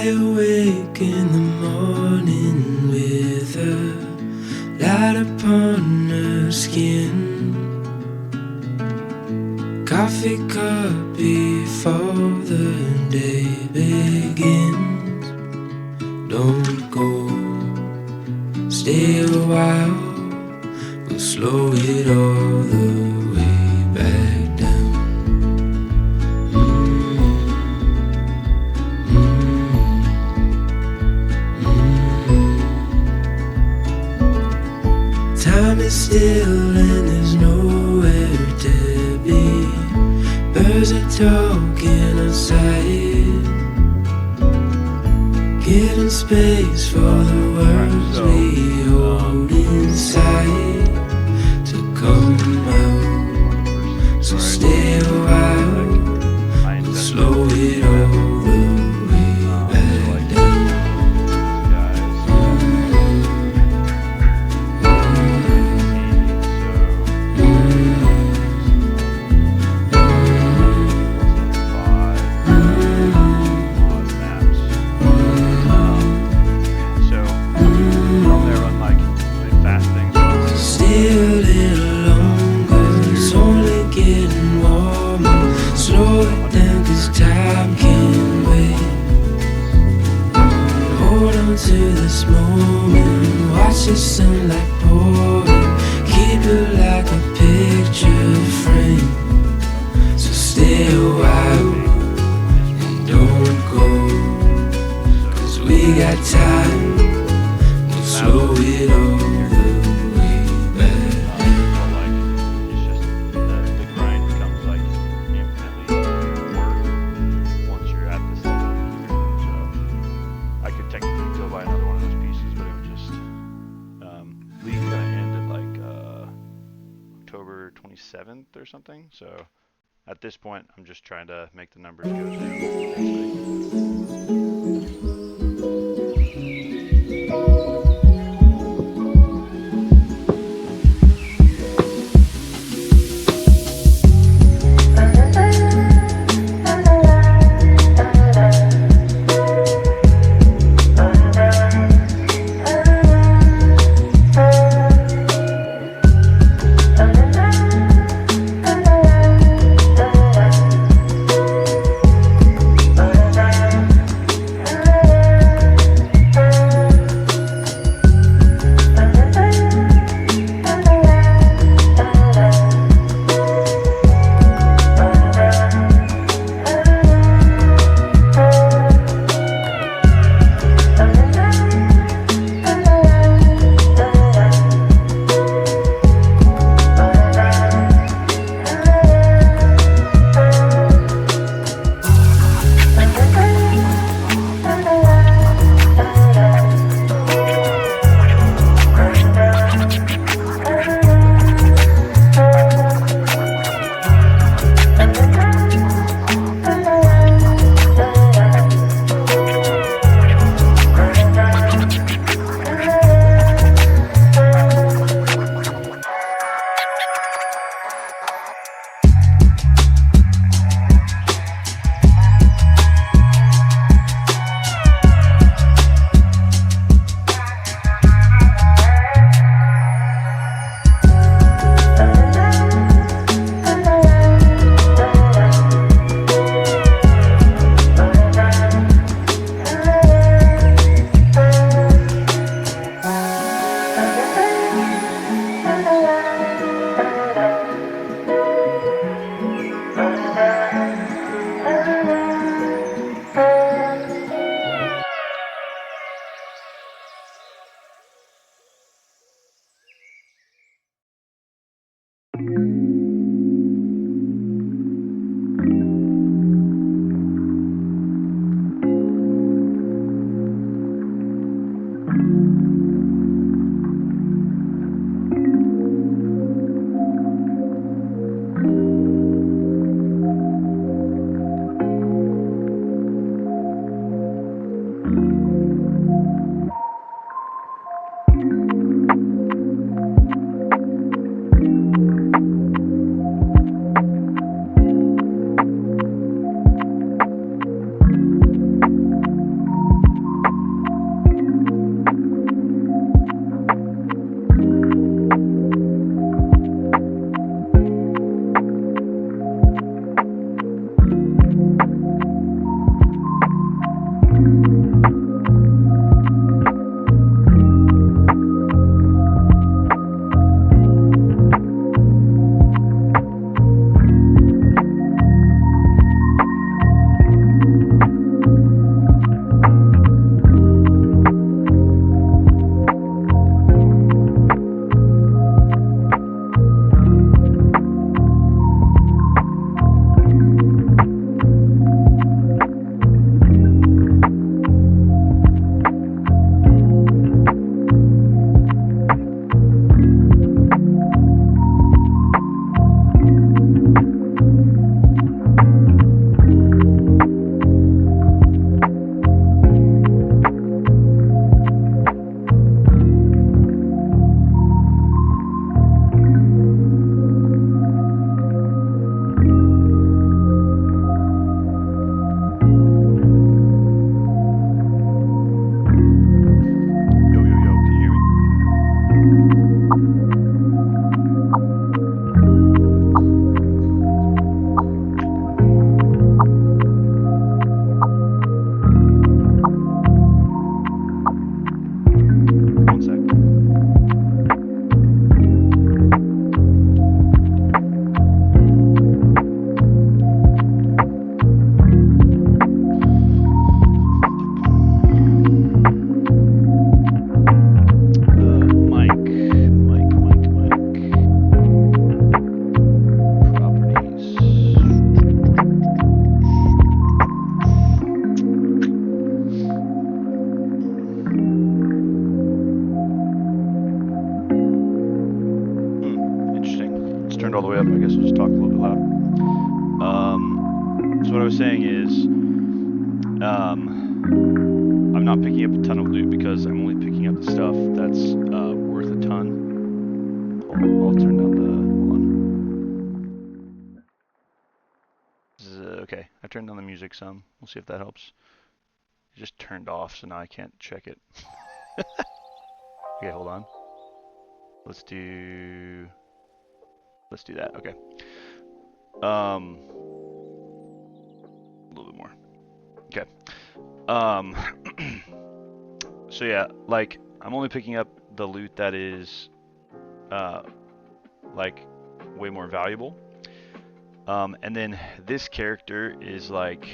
awake in the morning with a light upon her skin. Coffee cup before the day begins. Don't go, stay a while. We'll slow it all the way back down. Time is still and there's nowhere to be. Birds are talking outside, giving space for the words we hold inside to come out. So stay a while, we'll slow it all the way back down. To this moment, watch the sunlight pouring, keep it like a picture frame. So stay a while and don't go, 'cause we got time, we'll slow it all the way back. It's just the grind becomes like infinitely work once you're at this level. So I could technically go buy another one of those pieces, but it would just something. So at this point, I'm just trying to make the numbers go down, basically. is I'm not picking up a ton of loot because I'm only picking up the stuff that's worth a ton. I'll turn down the, hold on. Okay, I turned down the music some. We'll see if that helps. It just turned off, so now I can't check it. Okay, hold on. Let's do that. Okay. A little bit more. Okay. So yeah, like I'm only picking up the loot that is like way more valuable. And then this character is like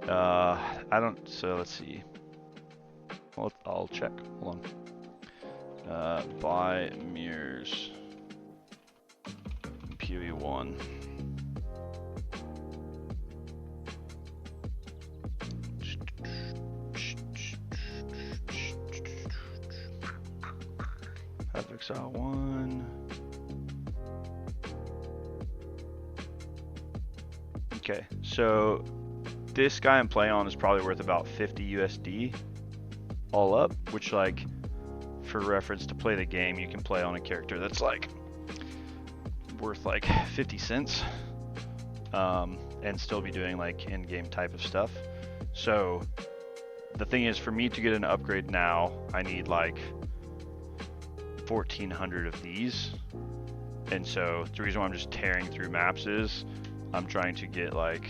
so let's see. Well, I'll check. Hold on. Buy mirrors. PoE1. Path of Exile 1. Okay, so this guy I'm playing on is probably worth about 50 USD all up, which, like, for reference, to play the game, you can play on a character that's like worth like 50 cents and still be doing like in-game type of stuff. So the thing is, for me to get an upgrade now, I need like 1,400 of these. And so the reason why I'm just tearing through maps is I'm trying to get like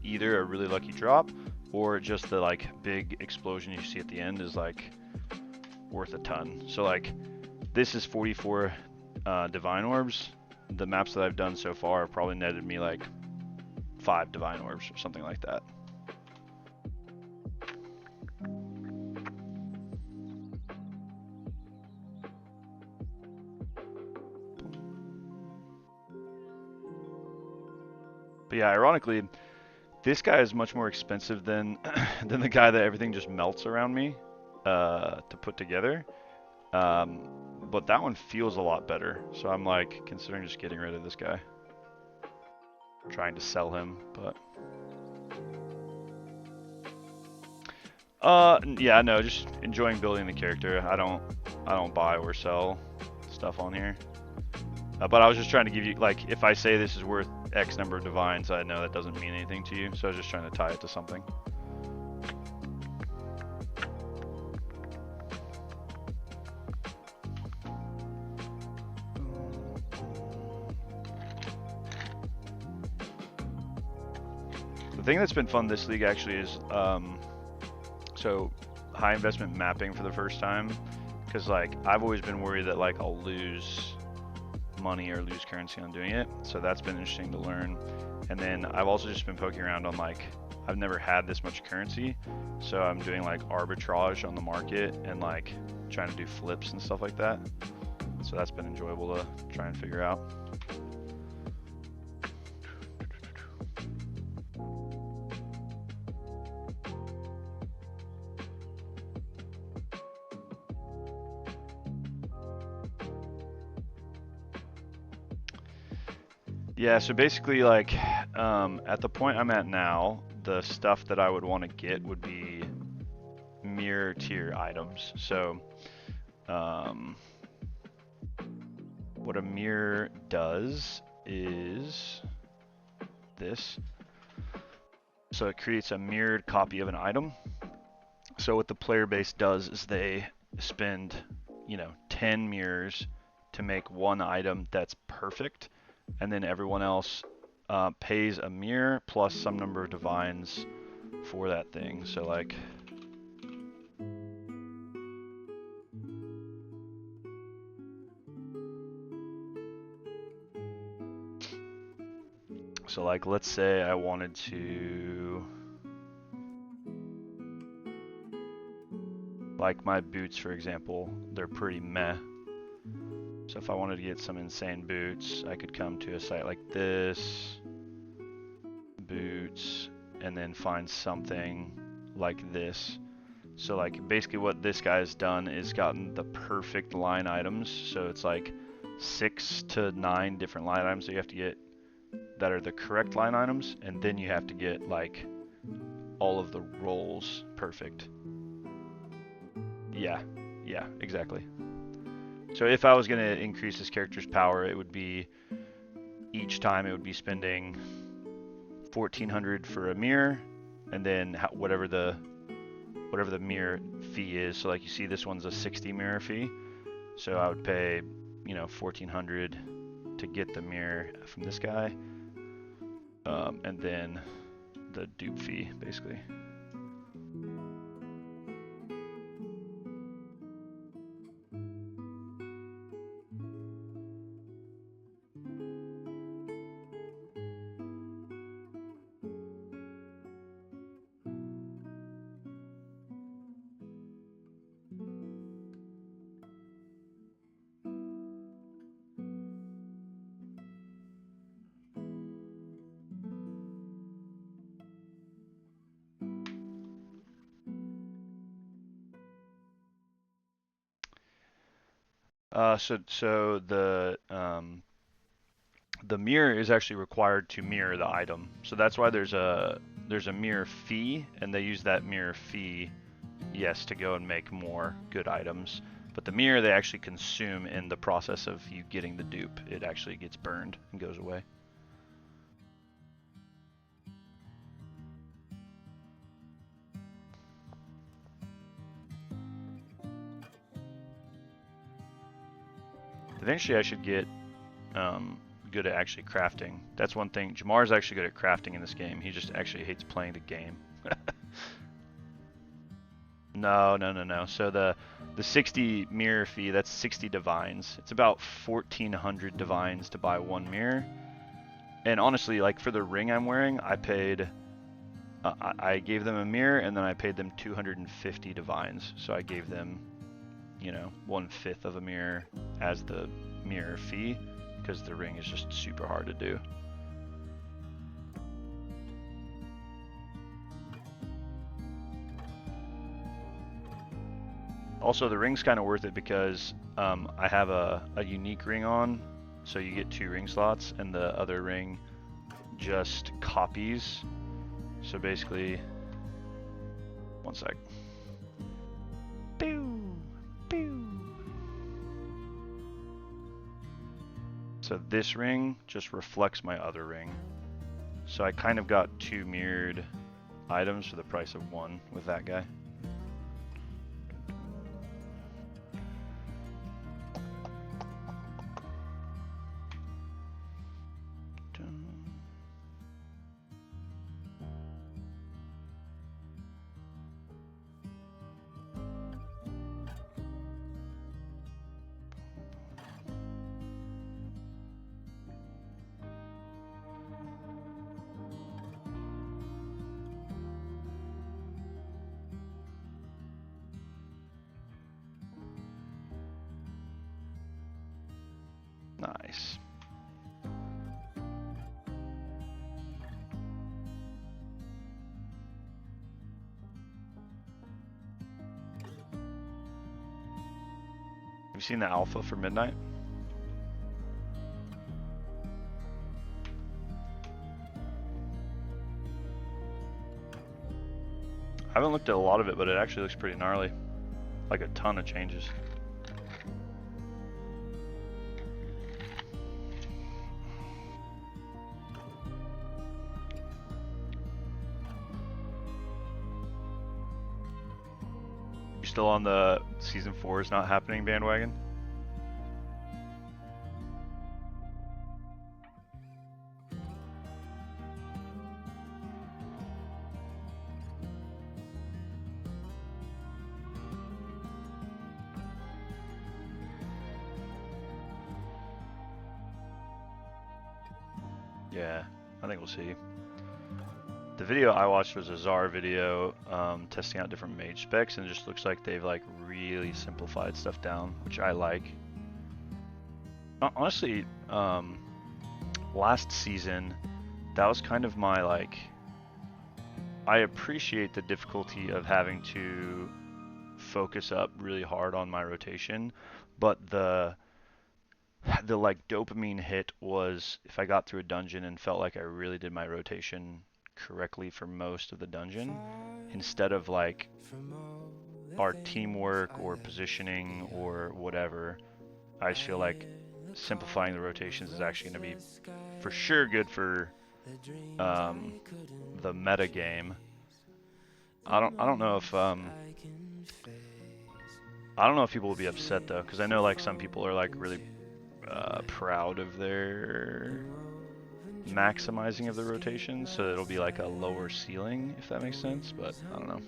either a really lucky drop or just the like big explosion you see at the end is like worth a ton. So like this is 44 divine orbs. The maps that I've done so far have probably netted me like 5 divine orbs or something like that. But yeah, ironically, this guy is much more expensive than the guy that everything just melts around me to put together. But that one feels a lot better, so I'm like considering just getting rid of this guy. I'm trying to sell him, but yeah, no, just enjoying building the character. I don't buy or sell stuff on here. But I was just trying to give you, like, if I say this is worth X number of divines, I know that doesn't mean anything to you, so I was just trying to tie it to something. The thing that's been fun this league actually is, so high investment mapping for the first time, because like I've always been worried that like I'll lose money or lose currency on doing it, so that's been interesting to learn. And then I've also just been poking around on like, I've never had this much currency, so I'm doing like arbitrage on the market and like trying to do flips and stuff like that. So that's been enjoyable to try and figure out. Yeah, so basically like at the point I'm at now, the stuff that I would want to get would be mirror tier items. So what a mirror does is this. So it creates a mirrored copy of an item. So what the player base does is they spend, 10 mirrors to make one item that's perfect. And then everyone else pays a mirror plus some number of divines for that thing. So like, let's say I wanted to, like my boots, for example, they're pretty meh. So if I wanted to get some insane boots, I could come to a site like this, boots, and then find something like this. So like basically what this guy's done is gotten the perfect line items. So it's like 6 to 9 different line items that you have to get that are the correct line items, and then you have to get like all of the rolls perfect. Yeah, exactly. So if I was going to increase this character's power, it would be each time it would be spending 1400 for a mirror, and then whatever the mirror fee is. So like you see, this one's a 60 mirror fee. So I would pay, 1400 to get the mirror from this guy, and then the dupe fee, basically. So the mirror is actually required to mirror the item. So that's why there's a mirror fee, and they use that mirror fee, yes, to go and make more good items. But the mirror they actually consume in the process of you getting the dupe. It actually gets burned and goes away. Eventually I should get good at actually crafting. That's one thing. Jamar's actually good at crafting in this game. He just actually hates playing the game. No. So the 60 mirror fee, that's 60 divines. It's about 1400 divines to buy one mirror. And honestly, like for the ring I'm wearing, I paid I gave them a mirror, and then I paid them 250 divines. So I gave them, 1/5 of a mirror as the mirror fee, because the ring is just super hard to do. Also, the ring's kind of worth it because I have a unique ring on, so you get 2 ring slots, and the other ring just copies. So basically, one sec. So this ring just reflects my other ring. So I kind of got 2 mirrored items for the price of 1 with that guy. Nice. Have you seen the alpha for Midnight? I haven't looked at a lot of it, but it actually looks pretty gnarly. Like a ton of changes. You still on the season 4 is not happening bandwagon? Yeah, I think we'll see. The video I watched was a Czar video testing out different mage specs, and it just looks like they've like really simplified stuff down, which I like. Honestly, last season, that was kind of my like, I appreciate the difficulty of having to focus up really hard on my rotation, but the the like dopamine hit was if I got through a dungeon and felt like I really did my rotation correctly for most of the dungeon, instead of like our teamwork or positioning or whatever. I just feel like simplifying the rotations is actually going to be for sure good for the meta game. I don't know if I don't know if people will be upset though, because I know like some people are like really proud of their maximizing of the rotations, so it'll be like a lower ceiling, if that makes sense. But I don't know.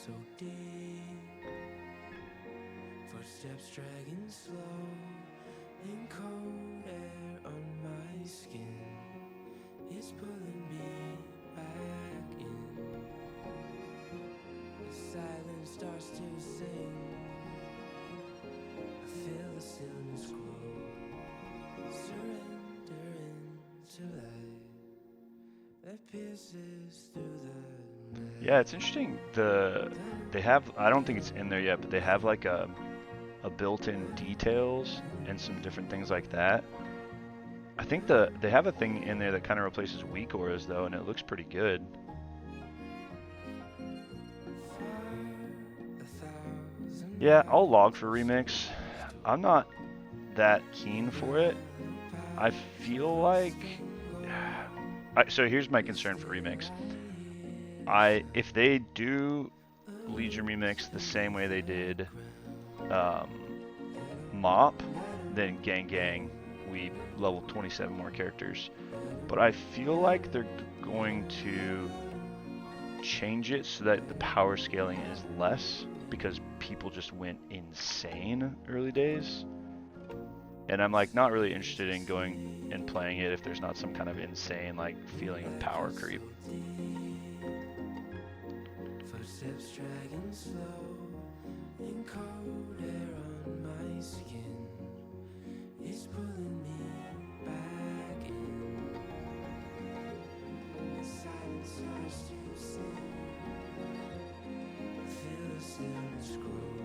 So deep, footsteps dragging slow, in cold air on my skin, it's pulling me back in. The silence starts to sing, I feel the stillness grow, surrender into light that pierces through the night. Yeah, it's interesting. They have, I don't think it's in there yet, but they have like a built-in details and some different things like that. I think they have a thing in there that kind of replaces weak auras though, and it looks pretty good. Yeah, I'll log for remix. I'm not that keen for it. I feel like so here's my concern for remix. If they do Legion remix the same way they did Mop, then gang, we level 27 more characters. But I feel like they're going to change it so that the power scaling is less, because people just went insane early days. And I'm like not really interested in going and playing it if there's not some kind of insane like feeling of power creep. Footsteps dragging slow, in cold air on my skin, it's pulling me back in. The silence starts to sing, feel the stillness grow,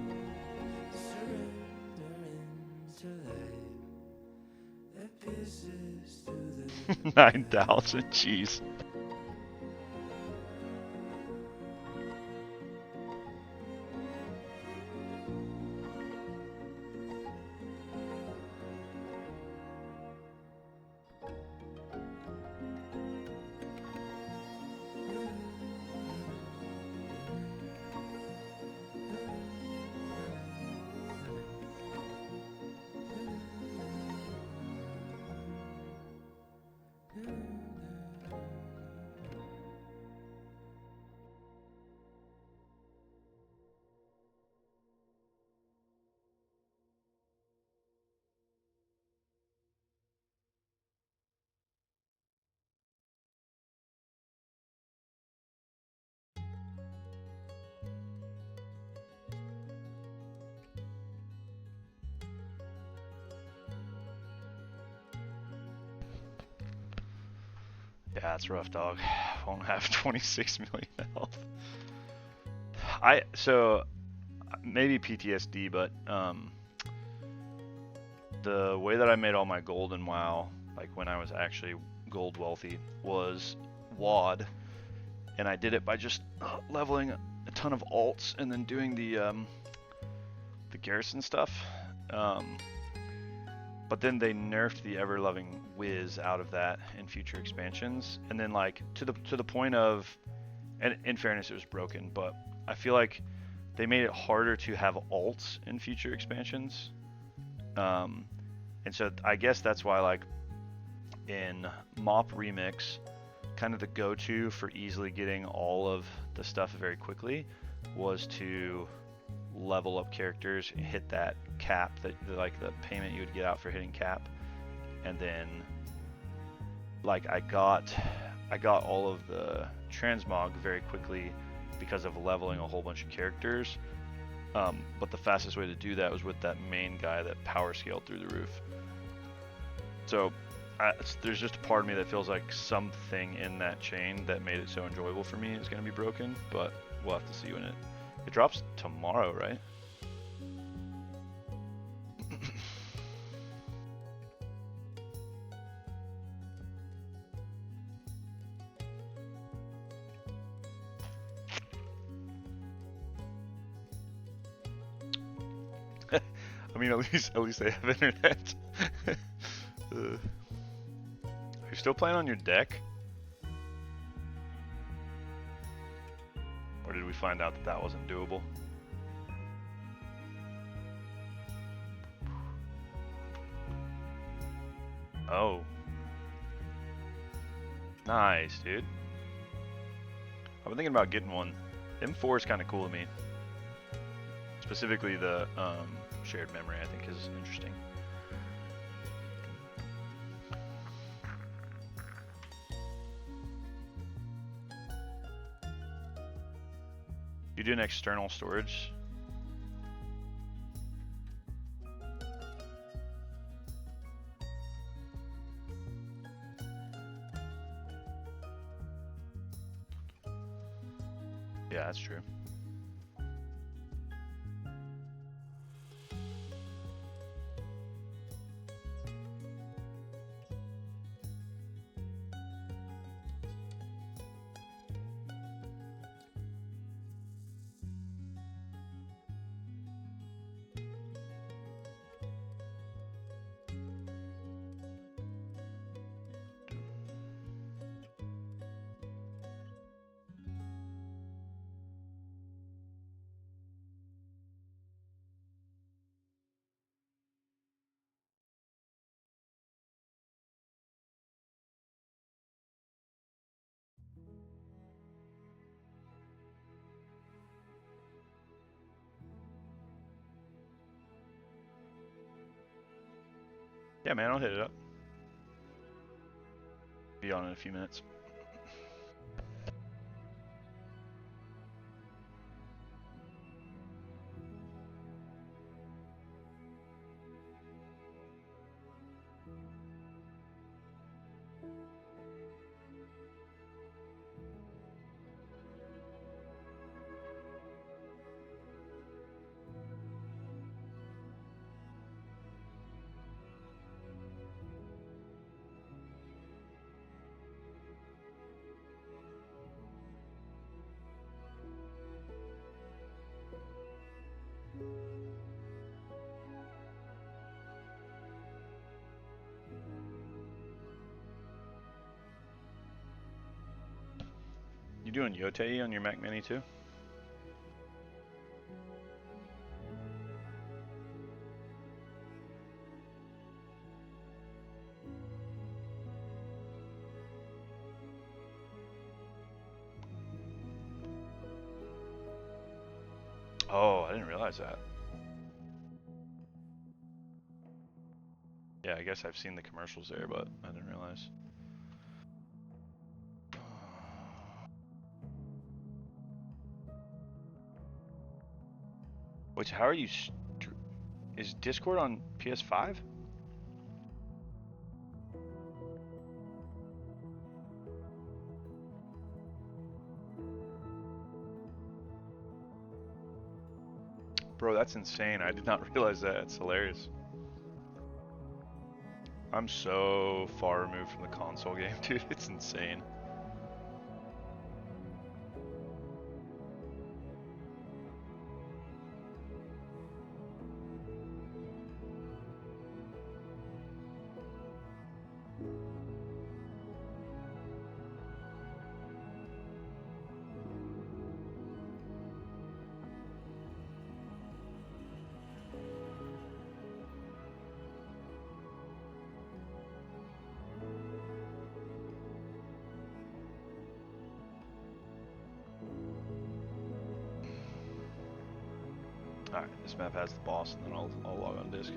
surrender into light that pierces through the 9,000, jeez. Yeah, it's rough, dog. Won't have 26 million health. So maybe PTSD, but the way that I made all my gold in WoW, like when I was actually gold wealthy, was WOD, and I did it by just leveling a ton of alts and then doing the garrison stuff. But then they nerfed the ever-loving Wiz out of that in future expansions, and then like to the point of, and in fairness it was broken, but I feel like they made it harder to have alts in future expansions. And so I guess that's why like in Mop Remix, kind of the go-to for easily getting all of the stuff very quickly was to level up characters, hit that cap, that like the payment you would get out for hitting cap, and then like I got all of the transmog very quickly because of leveling a whole bunch of characters. But the fastest way to do that was with that main guy that power scaled through the roof. So there's just a part of me that feels like something in that chain that made it so enjoyable for me is going to be broken, but we'll have to see when it drops tomorrow, right? I mean, at least they have internet. Are you still playing on your deck? Or did we find out that that wasn't doable? Oh. Nice, dude. I've been thinking about getting one. M4 is kind of cool to me. Specifically the shared memory, I think, is interesting. You do an external storage. Yeah, that's true. Yeah, man, I'll hit it up. Be on in a few minutes. You doing Yotei on your Mac Mini too? Oh, I didn't realize that. Yeah, I guess I've seen the commercials there, but I didn't realize. Which, how are you? Is Discord on PS5? Bro, that's insane. I did not realize that. It's hilarious. I'm so far removed from the console game, dude. It's insane. Alright, this map has the boss, and then I'll log on disc.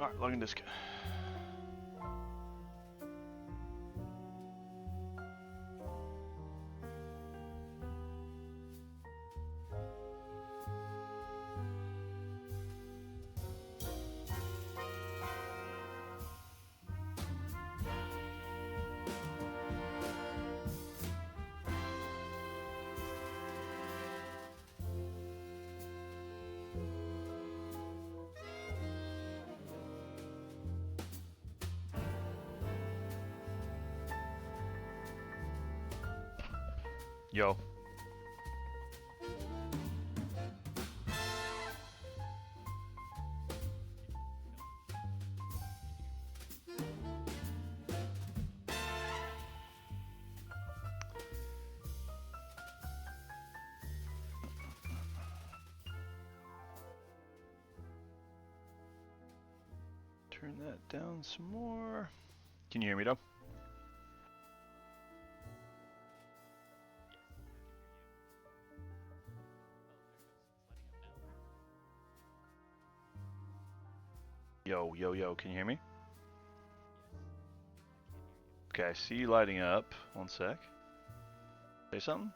Alright, login disk. Yo. Turn that down some more. Can you hear me, though? Yo, yo, yo, can you hear me? Okay, I see you lighting up. One sec. Say something?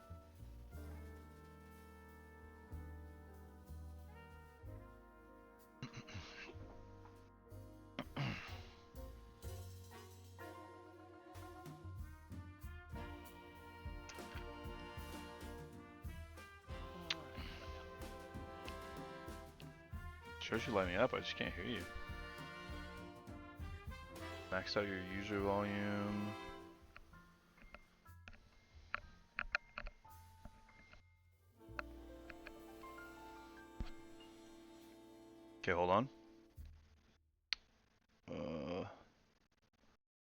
Shows you lighting up, I just can't hear you. Max out your user volume. Okay, hold on.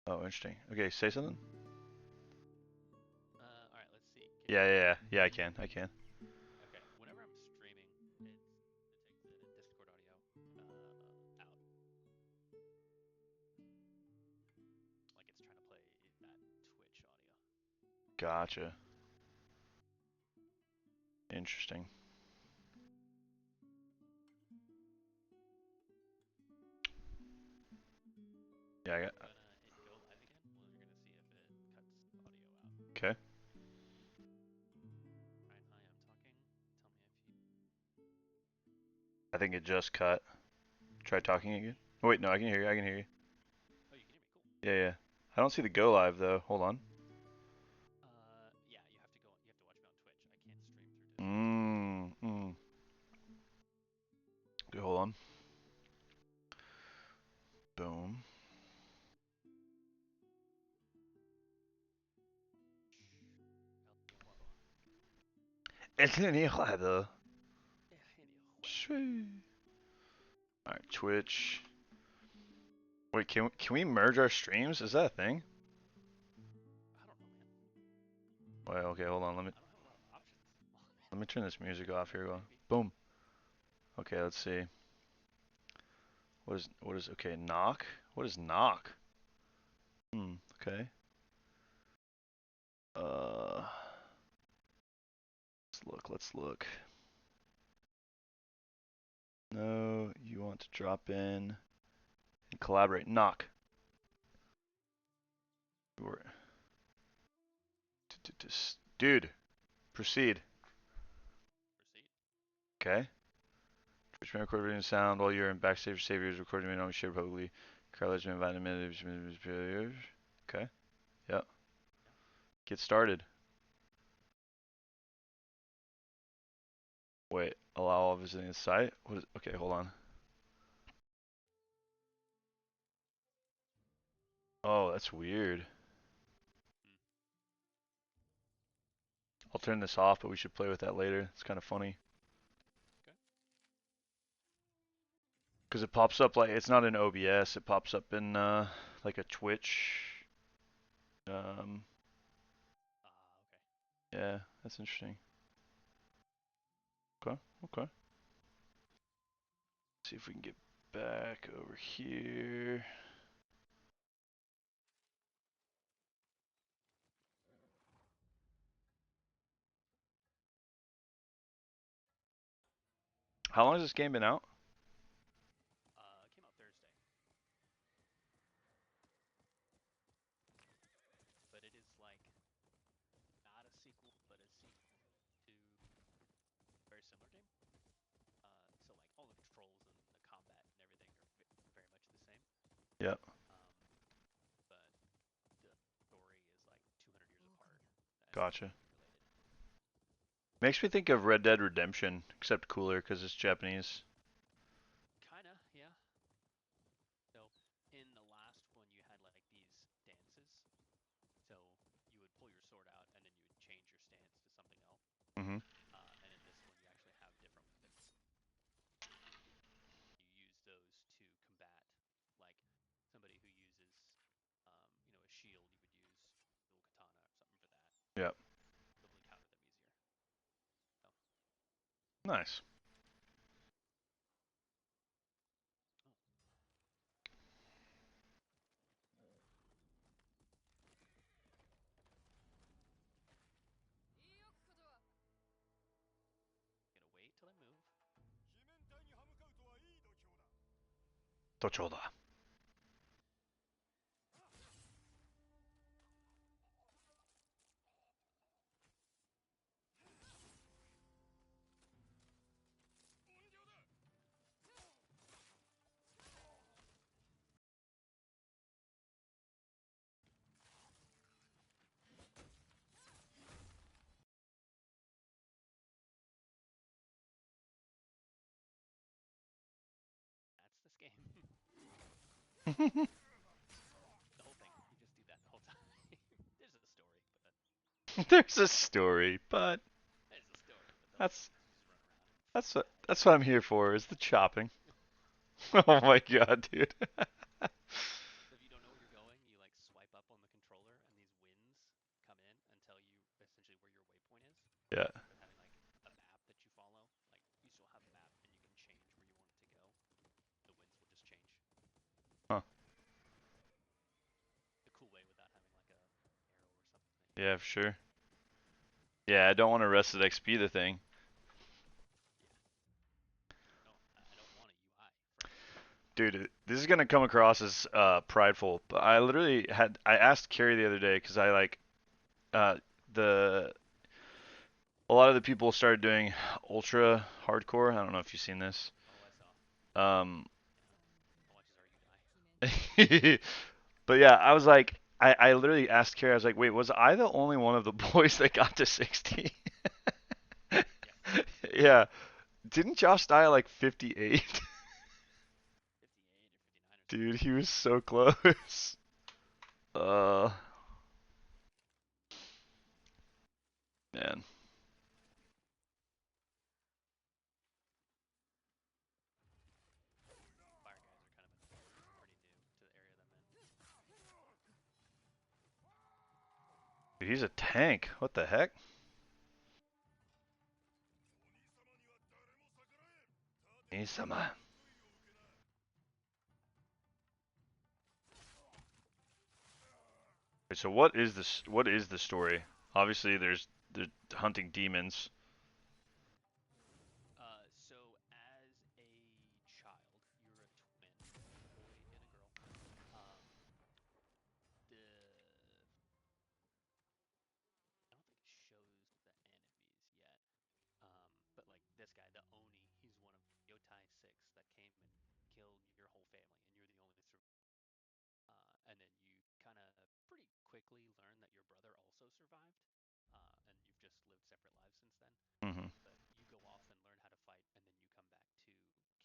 Oh, interesting. Okay, say something. Alright, let's see. Yeah, I can. Okay, whenever I'm streaming, it takes the Discord audio out. Like it's trying to play that Twitch audio. Gotcha. Interesting. Yeah, I got. I'm gonna hit go live again. We're gonna see if it cuts audio out. Okay. Alright, I am talking. Tell me if you. I think it just cut. Try talking again. Oh, wait, no, I can hear you. I can hear you. Oh, you can hear me. Cool. Yeah. I don't see the go live though. Hold on. Yeah, you have to go. You have to watch me on Twitch. I can't stream through Discord. Okay, hold on. Boom. Alright, Twitch. Wait, can we merge our streams? Is that a thing? I don't know, man. Wait, okay, hold on. I don't have a lot of options. Let me turn this music off here. Maybe. Boom. Okay, let's see. What is okay, knock? What is knock? Okay. Let's look. No, you want to drop in and collaborate. Knock. Dude, proceed. Proceed. Okay. Twitch may record video and sound while you're in backstage. Saviors recording may not be shared publicly. Carlos may invite him. Okay. Yep. Get started. Wait, allow all visiting the site? Okay, hold on. Oh, that's weird. I'll turn this off, but we should play with that later. It's kind of funny. Okay. Because it pops up like, it's not in OBS, it pops up in like a Twitch. Okay. Yeah, that's interesting. Okay. See if we can get back over here. How long has this game been out? It came out Thursday. similar game. So like all the controls and the combat and everything are very much the same. Yep. But the story is like 200 years apart and Gotcha. related. Makes me think of Red Dead Redemption, except cooler because it's Japanese. Kinda, yeah. So in the last one, you had like these dances. So you would pull your sword out and then you would change your stance to something else. Hmm. And in this one, you actually have different weapons. You use those to combat, like somebody who uses, a shield. You would use dual katana or something for that. Yep. Be able to counter them easier. So, Nice. oh, gonna wait till I move. 鬼面隊に歯向かうとはいい度胸だ。都庁だ。音量だ。That's this game. The whole thing. You just do that the whole time. There's a story, but There's a story, but there's a story, but the whole thing that's is you just run around and that's fight what guys. that's what I'm here for is the chopping. Oh my god, dude. So if you don't know where you're going, you like swipe up on the controller, and these winds come in and tell you essentially where your waypoint is. Yeah. So instead of having like a map that you follow, like you still have a map and you can change where you want it to go. The winds will just change. Huh. The cool way without having like a arrow or something that you Yeah, can. for sure. Yeah, I don't want to Arrested XP the thing. Yeah. No, I don't want a UI, frankly. Dude, this is gonna come across as prideful, but I asked Carrie the other day because I like uh the a lot of the people started doing ultra hardcore. I don't know if you've seen this. Oh, I saw. Um, How much is our UI? but yeah, I was like, I literally asked Carrie, I was like, wait, was I the only one of the boys that got to 60? Yes. Yeah. Didn't Josh die at like 58? 58 or 59 or something. Dude, he was so close. Uh, man. Fire guys are kind of annoying. Pretty new to the area that I'm in. Dude, he's a tank. What the heck? 鬼様には誰も逆らえん。兄様. So what is the story? Obviously they're hunting demons. So as a child, you're a twin, a boy and a girl. Um, the I don't think it shows the enemies yet. But like this guy, the Oni, he's one of Yotei 6 that came and killed your whole family, and you're the only survivor. And then you kind of pretty quickly learn that your brother also survived, and you've just lived separate lives since then. Hmm. But you go off and learn how to fight, and then you come back to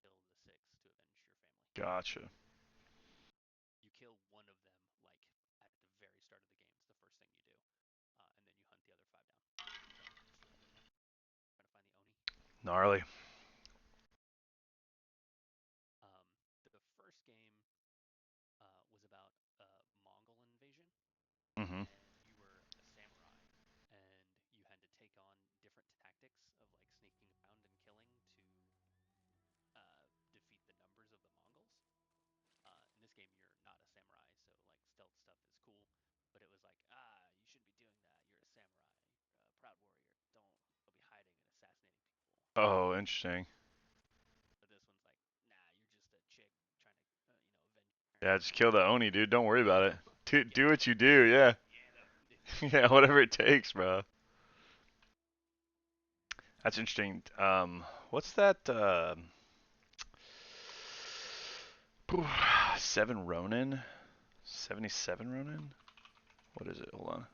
kill the 6 to avenge your family. Gotcha. You kill one of them like at the very start of the game. It's the first thing you do, and then you hunt the other 5 down. So just running around trying to find the Oni. Gnarly. Um, the first game was about Mongol invasion, Hmm. and you were a samurai, and you had to take on different tactics of like sneaking around and killing to defeat the numbers of the Mongols. In this game, you're not a samurai, so like stealth stuff is cool, but it was like, you shouldn't be doing that. You're a samurai, a proud warrior. Don't be hiding and assassinating people. Oh, interesting. But this one's like, nah, you're just a chick trying to, avenge your Yeah, parents. just kill the Oni, dude. Don't worry about it. Do Yeah, what you do, yeah. yeah, dude. Yeah, whatever it takes, bro. That's interesting. What's that? Seven Ronin? 77 Ronin? What is it? Hold on.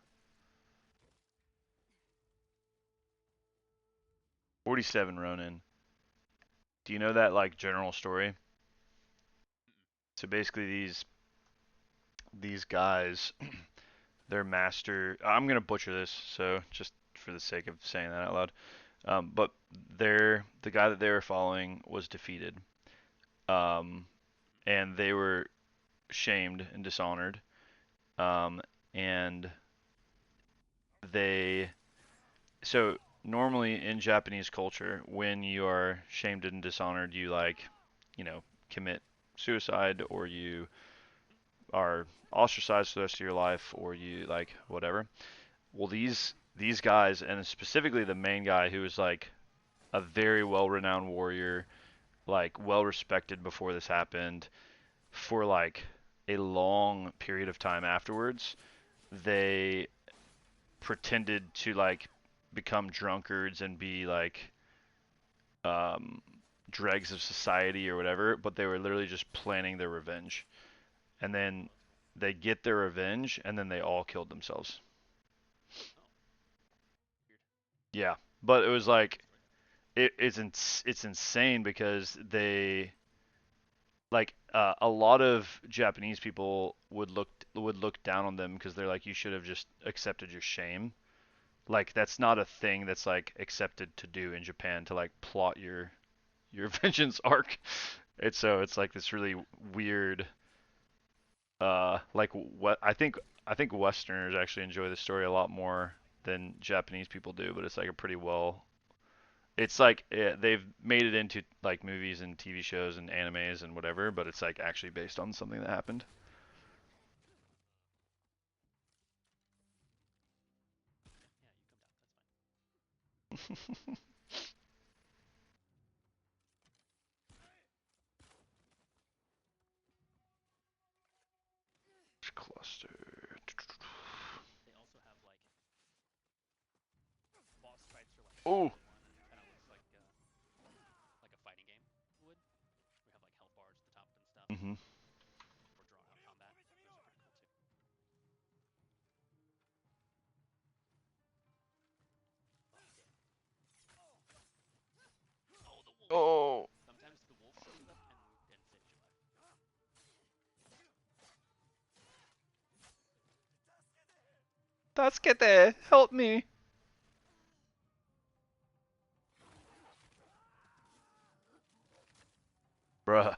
47 Ronin. Do you know that like general story? So basically these guys, their master. I'm gonna butcher this, so just for the sake of saying that out loud. But the guy that they were following was defeated, um, and they were shamed and dishonored, um, and they so normally in Japanese culture, when you are shamed and dishonored, you like, you know, commit suicide or you are ostracized for the rest of your life or you like whatever. Well, these guys and specifically the main guy who was like a very well-renowned warrior, like well respected before this happened, for like a long period of time afterwards, they pretended to like become drunkards and be like um, dregs of society or whatever, but they were literally just planning their revenge. And then they get their revenge, and then they all killed themselves. Oh, weird. Yeah, but it was like Story. it's insane because they like a lot of Japanese people would look down on them because they're like you should have just accepted your shame. Like that's not a thing that's like accepted to do in Japan to like plot your vengeance arc. It's like this really weird like what I think Westerners actually enjoy the story a lot more than Japanese people do, but it's like a pretty well it's like they've made it into like movies and TV shows and animes and whatever, but it's like actually based on something that happened. Okay, yeah, you come down. That's fine. Cluster. They also have like boss fights are like Oh. really one, and it kind of looks like a fighting game would. We have like health bars at the top and stuff, Mhm. more drawn out combat. Those are pretty cool too. Oh damn! Oh, the wolf. Oh. Sometimes the wolf shows up and saves your life. 助けて help me. Bruh.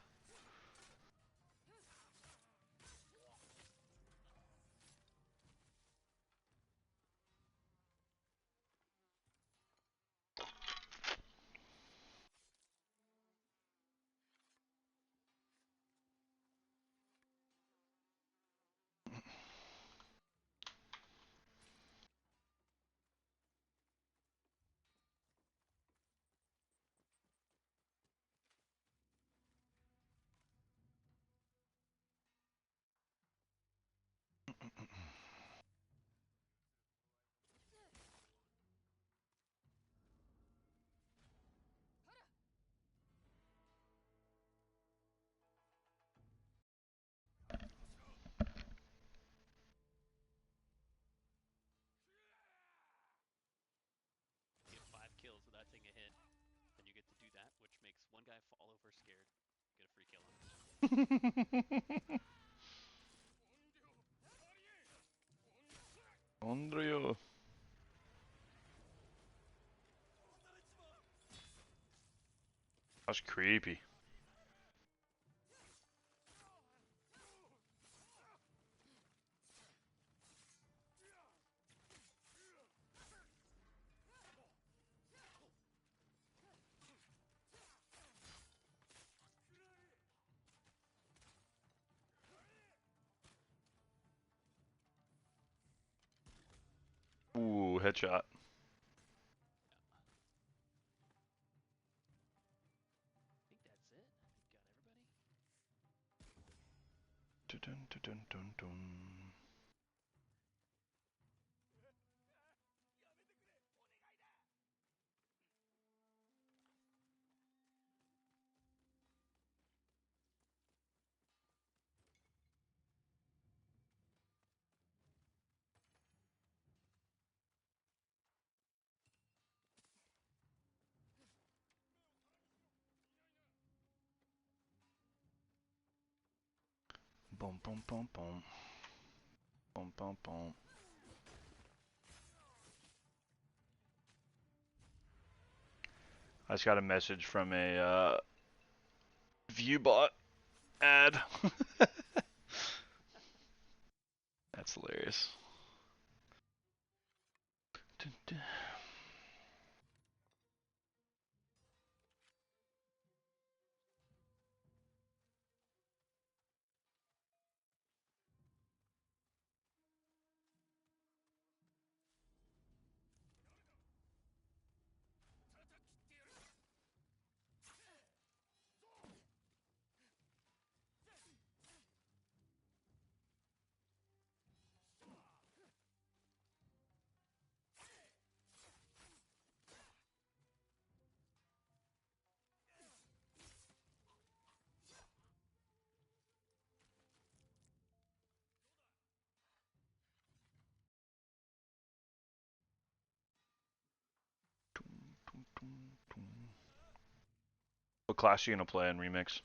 You get 5 kills without taking a hit, then you get to do that, which makes one guy fall over scared. Get a free kill on him. Andrea. That's creepy. Ooh, headshot. I think that's it. I think got everybody. Dun, dun, dun, dun, dun. Boom, boom, boom, boom. Boom, boom, boom. I just got a message from a ViewBot ad. That's hilarious. Dun, dun. What class are you gonna play in Remix?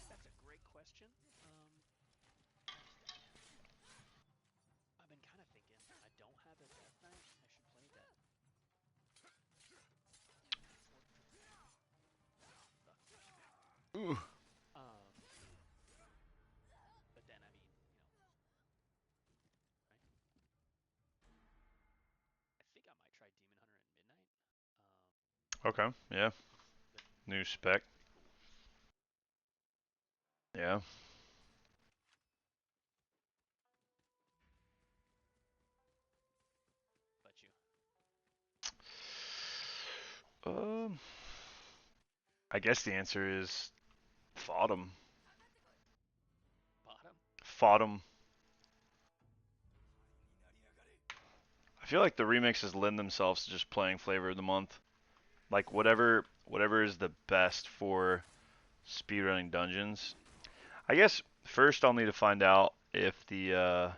That's a great question. I've been kind of thinking I don't have a Death Knight. I should play Death. Ooh. But then I mean, right? I think I might try Demon Hunter at Midnight. Okay, yeah. The New spec. pretty cool. Yeah. But you, Um, I guess the answer is fought him. bottom. Fought him. I feel like the remixes lend themselves to just playing flavor of the month. Like whatever is the best for speedrunning dungeons. I guess first I'll need to find out if the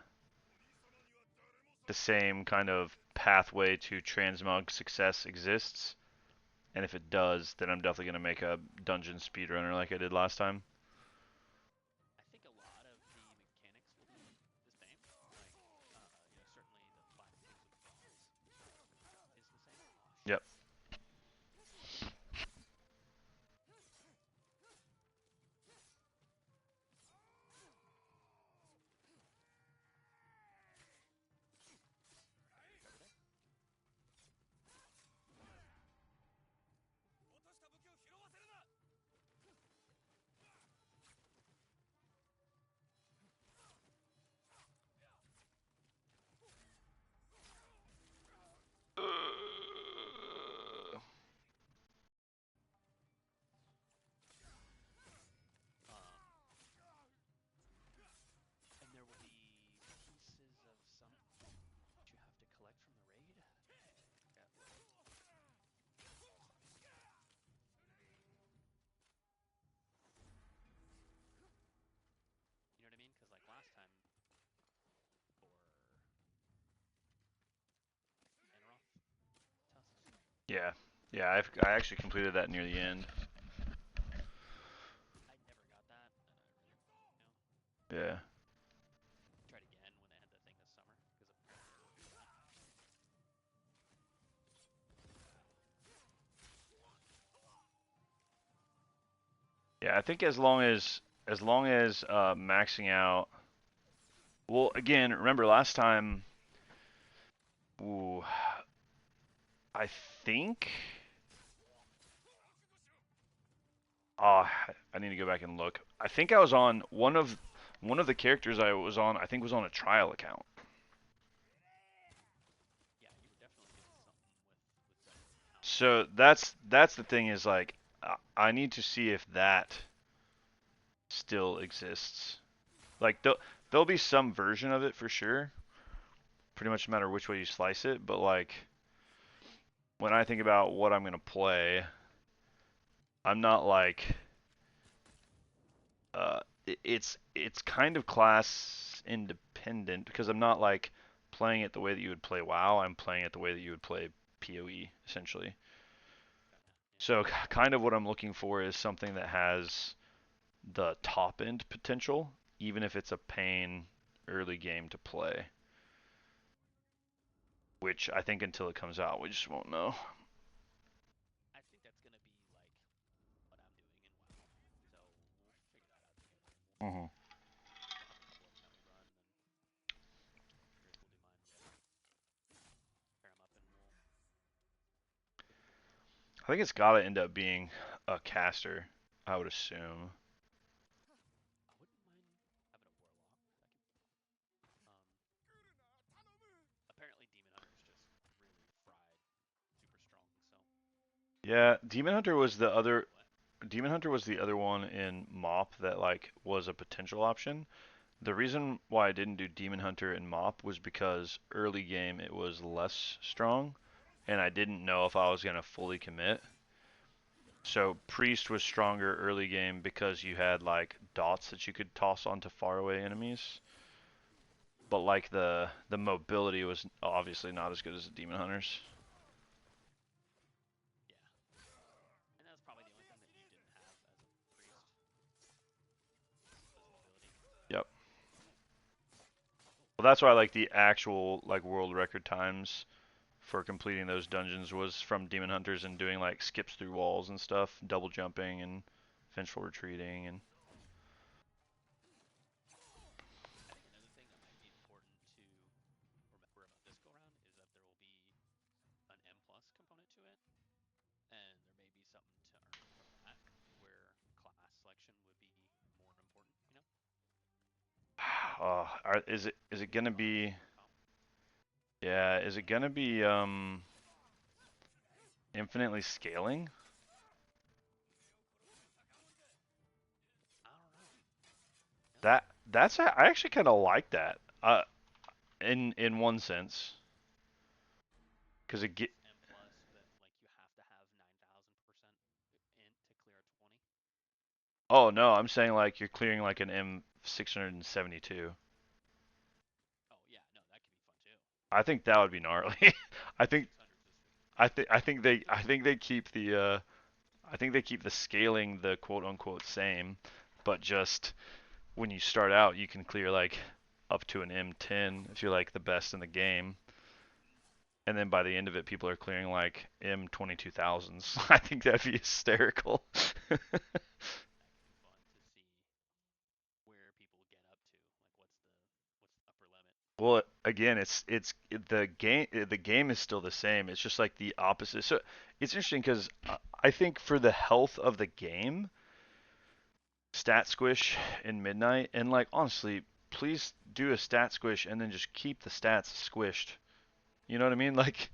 same kind of pathway to transmog success exists. And if it does, then I'm definitely gonna make a dungeon speedrunner like I did last time. I think a lot of the mechanics will be the same. Like, certainly the 5 moves of bronze is the same. Oh, Yep. over there. And there will be pieces of some that you have to collect from the raid. Yeah. You know what I mean? Because like last time for Enroth tusks. Yeah. Yeah, I actually completed that near the end. I never got that, and I really, Yeah. tried again when they had the thing this summer because apparently it works for that. Yeah, I think as long as maxing out. Well, again, remember last time. Ooh, I think. I need to go back and look. I think I was on one of the characters I was on. I think was on a trial account. Yeah, you were definitely doing something with double count. So that's the thing is like I need to see if that still exists. Like there'll be some version of it for sure. Pretty much no matter which way you slice it, but like when I think about what I'm gonna play, I'm not like it's kind of class independent because I'm not like playing it the way that you would play WoW. I'm playing it the way that you would play PoE essentially. Yeah. So kind of what I'm looking for is something that has the top end potential, even if it's a pain early game to play. Which I think until it comes out, we just won't know. I think that's gonna be like what I'm doing in WoW. So we'll figure that out together. Mm-hmm. We'll have a couple of them that we run, and then Chris will do mine. Pair them up, and we'll. I think it's got to end up being a caster, I would assume. I wouldn't mind having a warlock. Apparently Demon Hunter's just really fried, super strong. So Yeah, Demon Hunter was the either other way. Demon Hunter was the other one in MOP that like was a potential option. The reason why I didn't do Demon Hunter in MOP was because early game it was less strong, and I didn't know if I was gonna fully commit. So Priest was stronger early game because you had like dots that you could toss onto faraway enemies, but like the mobility was obviously not as good as the Demon Hunters. Yeah, and that's probably the only thing that you didn't have as a priest was mobility. Yep. Well, that's why like the actual like world record times for completing those dungeons was from Demon Hunters and doing like skips through walls and stuff, double jumping and vengeful retreating and I think another thing that might be important to remember about this go round is that there will be an M plus component to it, and there may be something to earn from that, where class selection would be more important. You know, is it gonna bonus be comp. yeah, is it gonna be infinitely scaling? I don't know. You know, I actually kind of like that. In one sense, because it get M plus, but like you have to have 9,000% int to clear a 20. oh no, I'm saying like you're clearing like an M672. Oh yeah, no, that could be fun too. I think that would be gnarly. I think 600s is freaking. I think they keep the I think they keep the scaling the quote unquote same, but just when you start out you can clear like up to an M10 if you're like the best in the game. And then by the end of it, people are clearing like M22,000s. I think that'd be hysterical. That could be fun to see where people get up to. Like what's the upper limit? Well, again, the game is still the same. It's just like the opposite. So it's interesting because I think for the health of the game, stat squish in midnight, and like honestly, please do a stat squish and then just keep the stats squished. You know what I mean? Like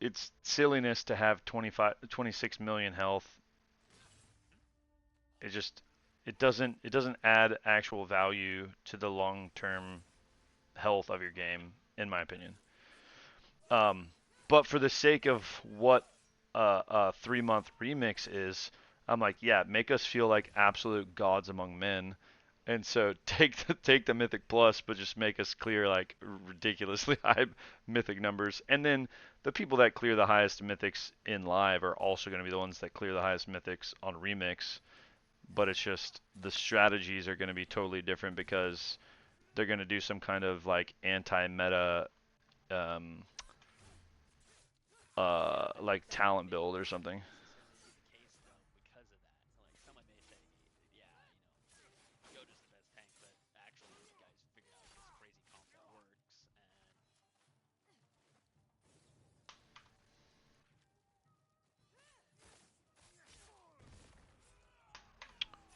it's silliness to have 26 million health. It just it doesn't add actual value to the long term health of your game, in my opinion. Um, but for the sake of what a 3 month remix is, I'm like, yeah, make us feel like absolute gods among men. And so take the mythic plus, but just make us clear like ridiculously high mythic numbers. And then the people that clear the highest mythics in live are also going to be the ones that clear the highest mythics on remix. But it's just the strategies are going to be totally different because they're going to do some kind of like anti-meta um, Yeah, like I don't talent think build or that something. will necessarily be the case though because of that. Like someone may say, yeah, Yoda's the best tank, but actually you guys figured out this crazy comp that works, and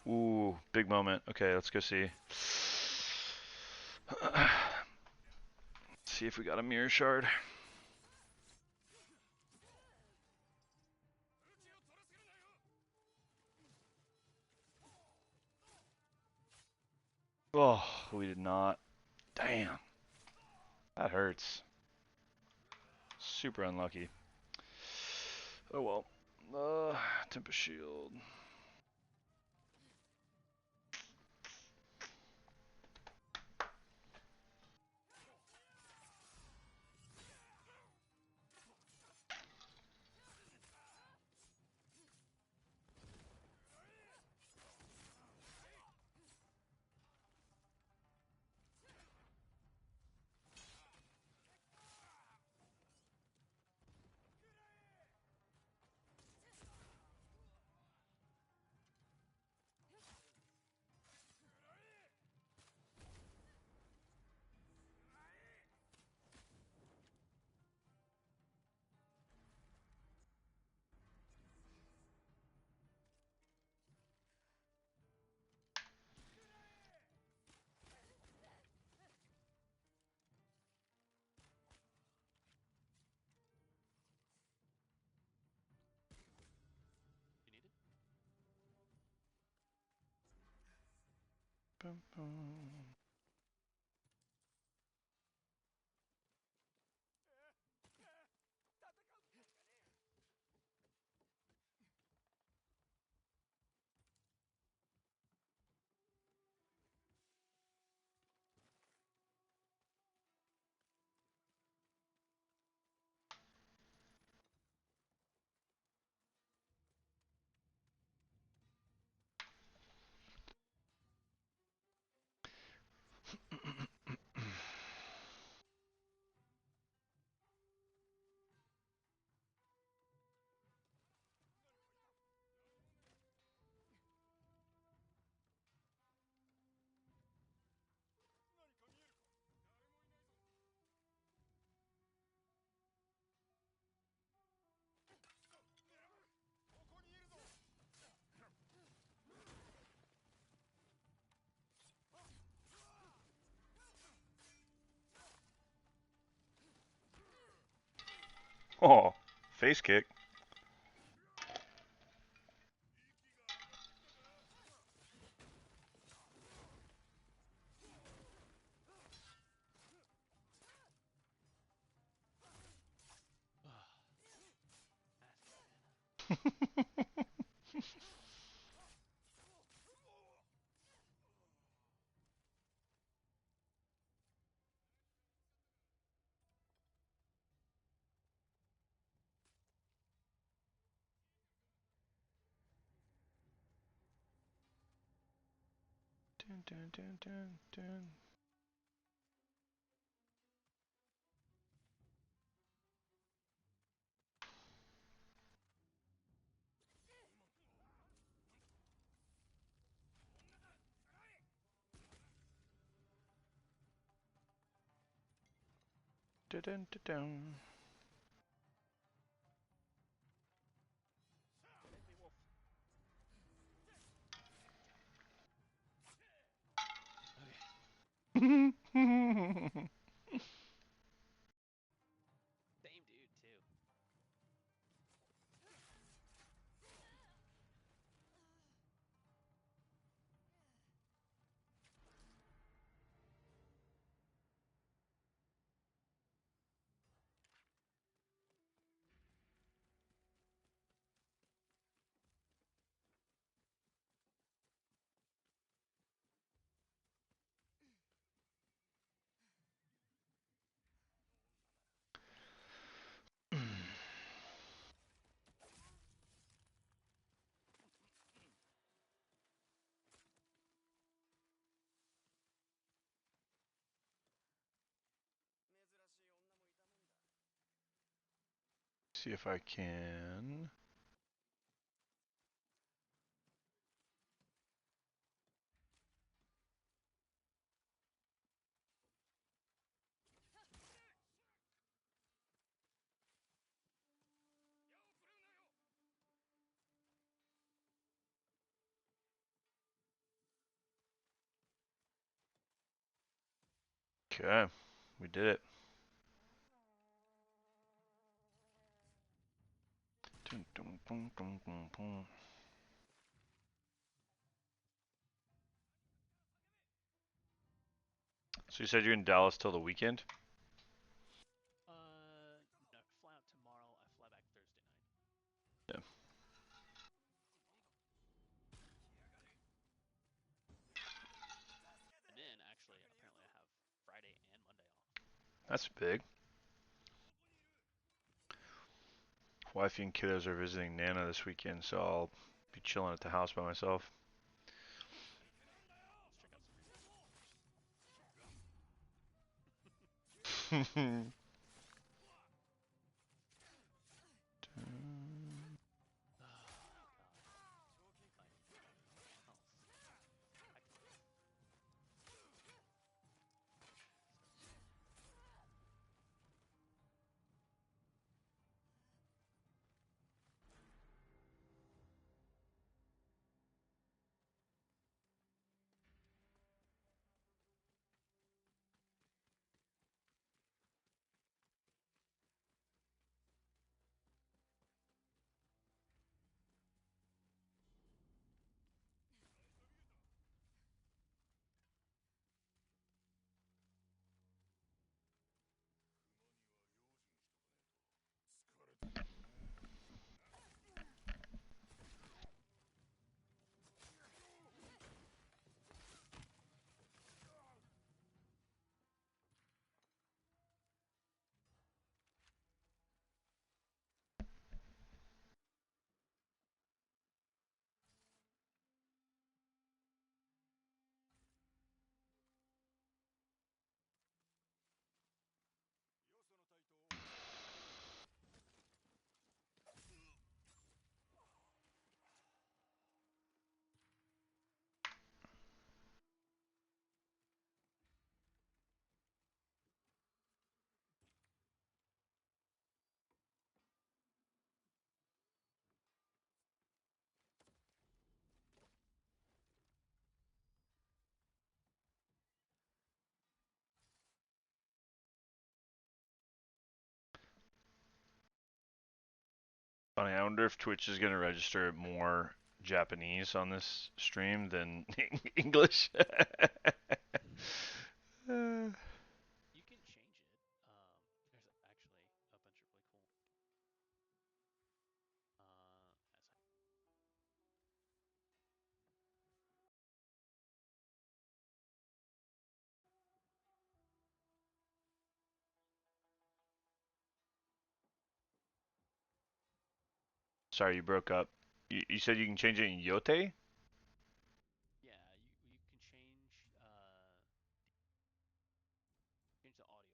Ooh, big moment. Okay, let's go see. See if we got a mirror shard. Oh, we did not. Damn. That hurts. Super unlucky. Oh well. Tempest shield. 何か見えるか？誰もいないぞ。ここにいるぞ。Oh, face kick. 息が上がってきたか？ Dun, dun, dun, dun, dun. Dun, dun, dun, dun. Hey, Wolf. Okay. Same dude too. See if I can. Okay, we did it. Dun, dun, dun, dun, dun, dun. So you said you're in Dallas till the weekend? No, fly out tomorrow. I fly back Thursday night. Yeah. And then actually, apparently, I have Friday and Monday off. That's big. Wifey and kiddos are visiting Nana this weekend, so I'll be chilling at the house by myself. Let's check out some replays. Oh God. Like something else. Spectacle. So good. funny. I wonder if Twitch is gonna register more Japanese on this stream than English. You can change it. There's actually a bunch of really cool. As Sorry, you broke up. You said you can change it in Yotei? Yeah, you can change the audio mode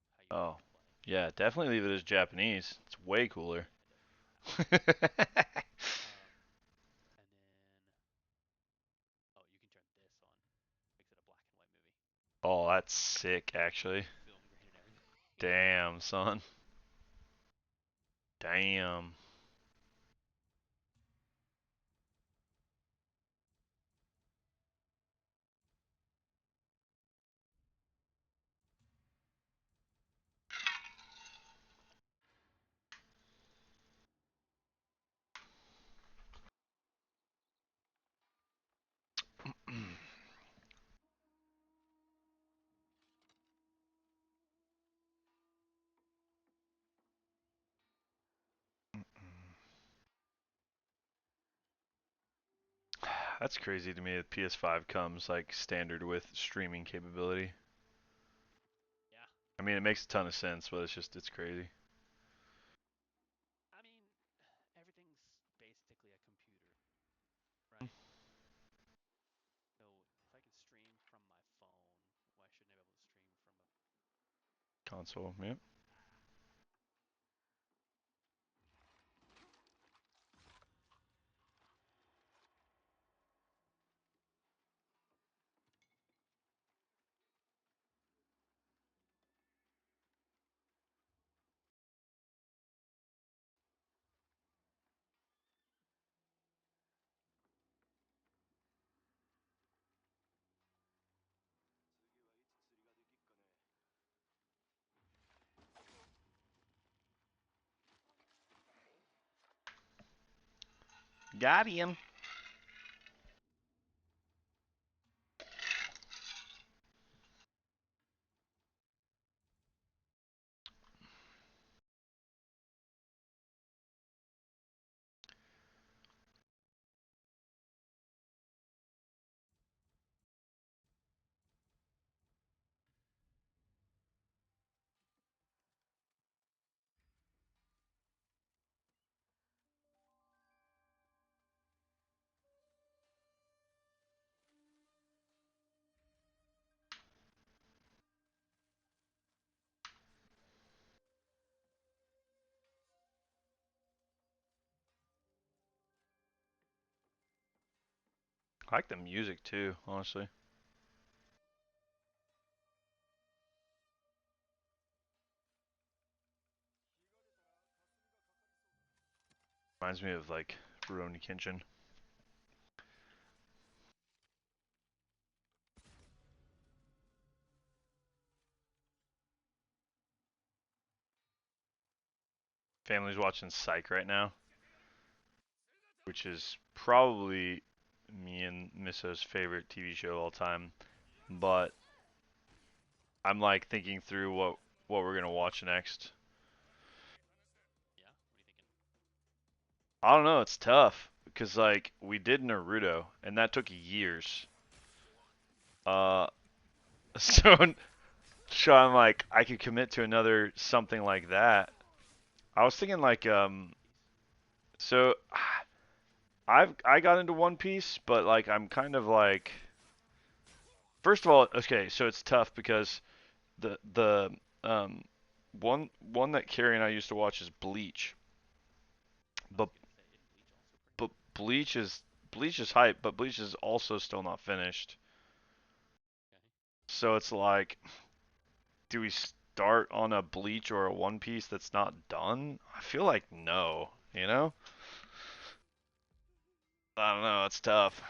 how you want Oh, it to play. yeah, definitely leave it as Japanese. It's way cooler. Yeah, definitely. And then you can turn this on. Makes it a black and white movie. Oh, that's sick, actually. Film grain and everything. Damn, son. Damn. That's crazy to me that PS5 comes like standard with streaming capability. Yeah. I mean, it makes a ton of sense, but it's crazy. I mean, everything's basically a computer, right? So if I can stream from my phone, why shouldn't I be able to stream from a? Console, yeah. Got him. I like the music too, honestly. Reminds me of like Rurouni Kenshin. Family's watching Psych right now, which is probably me and Misso's favorite TV show of all time. But I'm like thinking through what we're gonna watch next. Yeah. What are you thinking? I don't know. It's tough because like we did Naruto and that took years. Uh, so so I'm like I could commit to another something like that. I was thinking like One Piece. so I got into One Piece, but like I'm kind of like first of all, okay, so it's tough because the um one that Carrie and I used to watch is Bleach, I but was gonna say, isn't Bleach also pretty but good? Bleach is hype, but Bleach is also still not finished. Okay. So it's like, do we start on a Bleach or a One Piece that's not done? I feel like no, you know? I don't know, it's tough.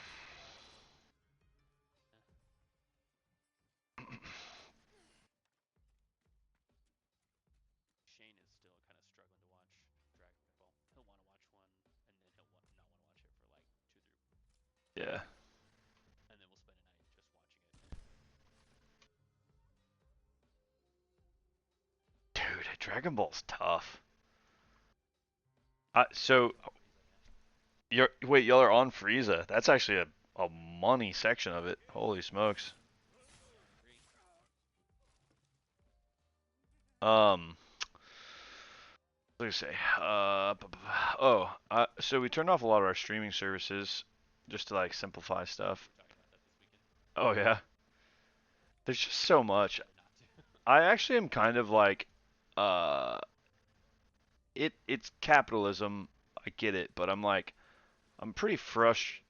Shane is still kind of struggling to watch Dragon Ball. He'll want to watch Dragon Ball's tough. So y'all are on Frieza. That's actually a money section of it. Holy smokes. Um, what do you say? So we turned off a lot of our streaming services just to like simplify stuff. Oh yeah, there's just so much. I actually am kind of like, uh, it's capitalism. I get it, but I'm like, I'm pretty frustrated.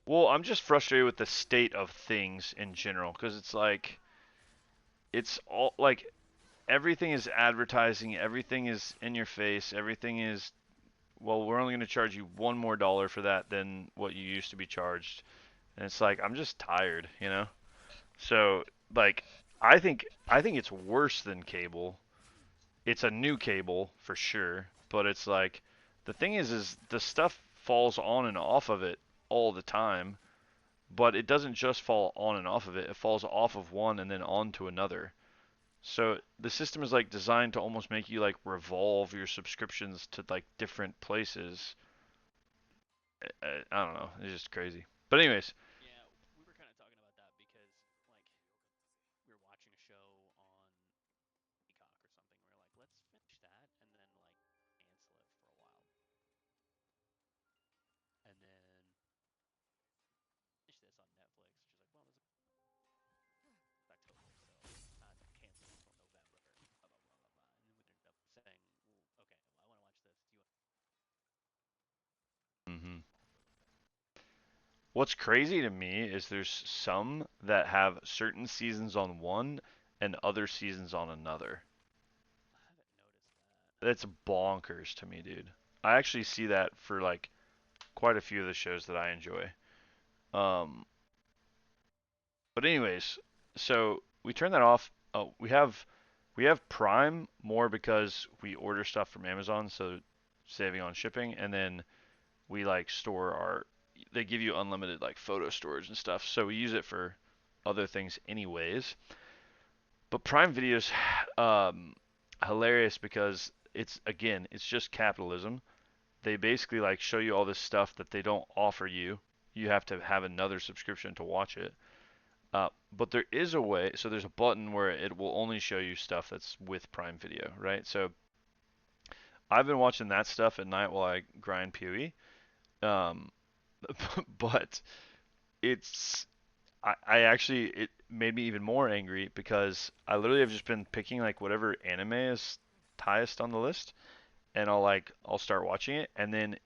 Well, I'm just frustrated with the state of things in general because it's like, it's all like everything is advertising, everything is in your face, everything is, well, we're only going to charge you one more dollar for that than what you used to be charged. And it's like I'm just tired, you know? So, like I think it's worse than cable. It's a new cable for sure, but it's like the thing is the stuff falls on and off of it all the time, but it doesn't just fall on and off of it. It falls off of one and then onto another. So the system is like designed to almost make you like revolve your subscriptions to like different places. I don't know. It's just crazy. But anyways, Yeah, we were kind of talking about that because like we were watching a show on Peacock or something. We were like, let's finish that and then like cancel it for a while, and then finish this on Netflix. She's like, well, it's October, so not cancel until November. Blah blah blah blah blah. And then we ended up saying, well, okay, well, I want to watch this. Do you? hmm what's crazy to me is there's some that have certain seasons on one and other seasons on another. I haven't noticed that. That's bonkers to me, dude. I actually see that for like quite a few of the shows that I enjoy. Um, but anyways, so we turn that off. Oh, we have Prime more because we order stuff from Amazon, so saving on shipping, and then we like store our. They give you unlimited like photo storage and stuff, so we use it for other things anyways. But Prime Video's um, hilarious because it's just capitalism. They basically like show you all this stuff that they don't offer you. You have to have another subscription to watch it. But there is a way, so there's a button where it will only show you stuff that's with Prime Video, right? So I've been watching that stuff at night while I grind PoE. Um, but it's I actually it made me even more angry because I literally have just been picking like whatever anime is highest on the list, and I'll start watching it, and then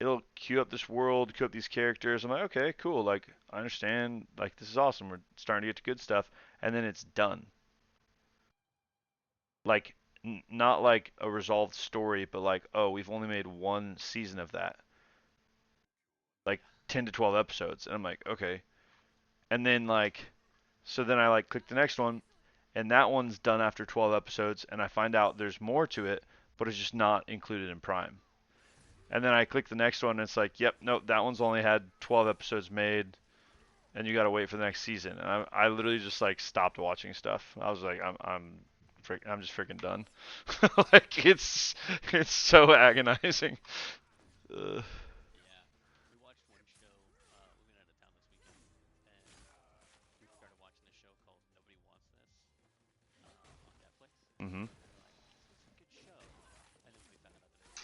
it'll queue up this world, queue up these characters. I'm like, okay, cool. Like, I understand. Like, this is awesome. We're starting to get to good stuff. And then it's done. Like, not like a resolved story, but like, oh, we've only made one season of that. Like, 10 to 12 episodes. And I'm like, okay. And then, like, so then I like click the next one, and that one's done after 12 episodes, and I find out there's more to it, but it's just not included in Prime. And then I click the next one, and it's like, yep, nope, that one's only had 12 episodes made, and you got to wait for the next season. And I literally just like stopped watching stuff. I was like, I'm just freaking done. Like it's so agonizing. Ugh. Yeah, we watched one show. We went out of town this weekend, and we started watching this show called Nobody Wants This on Netflix. Mhm. And we're like, this looks like a good show. And then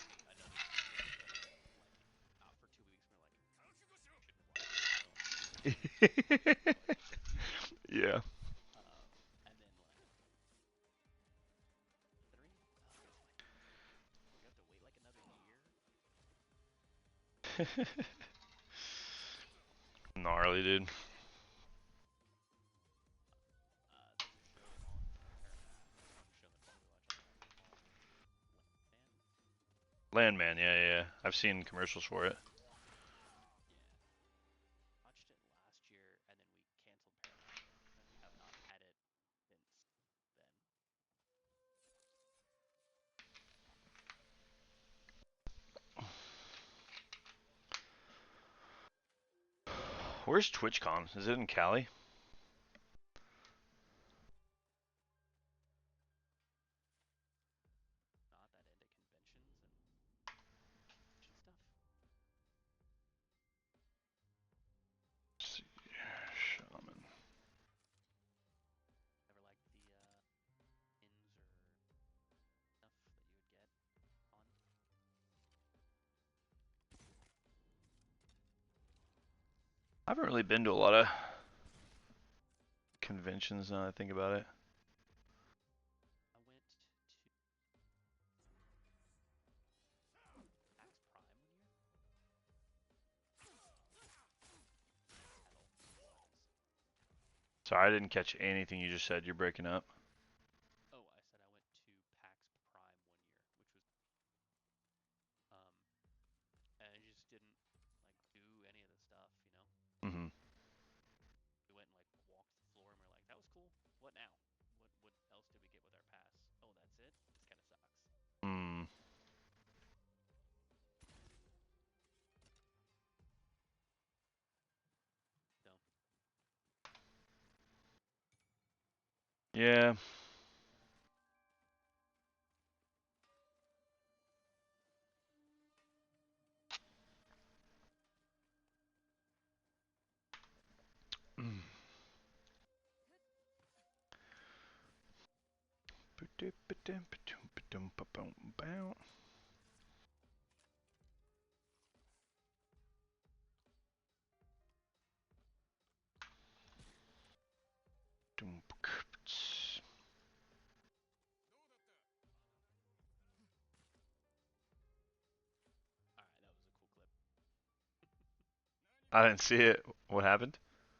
we found out that there's going to be another season, like out for 2 weeks. We're like, shouldn't watch this show. So I quit. Yeah. Um, and then like three, I was like, we have to wait like another year. Gnarly, dude. There's a show on Paramount. One show that probably watch on there called Landman. Landman, yeah, yeah, yeah. I've seen commercials for it. Yeah, watched it last year, and then we canceled Paramount, and we have not had it since then. Where's TwitchCon? Is it in Cali? I haven't really been to a lot of conventions now that I think about it. I went to PAX Prime one year. Sorry, I didn't catch anything you just said. You're breaking up. Oh, I said I went to PAX Prime one year, which was and I just didn't like do any of the stuff, you know. Mm-hmm. We went and like walked the floor, and we're like, that was cool. What now? What else did we get with our pass? Oh, that's it. This kind of sucks. Mm. So Yeah. Mm. all right, that was a cool clip. I didn't see it. What happened?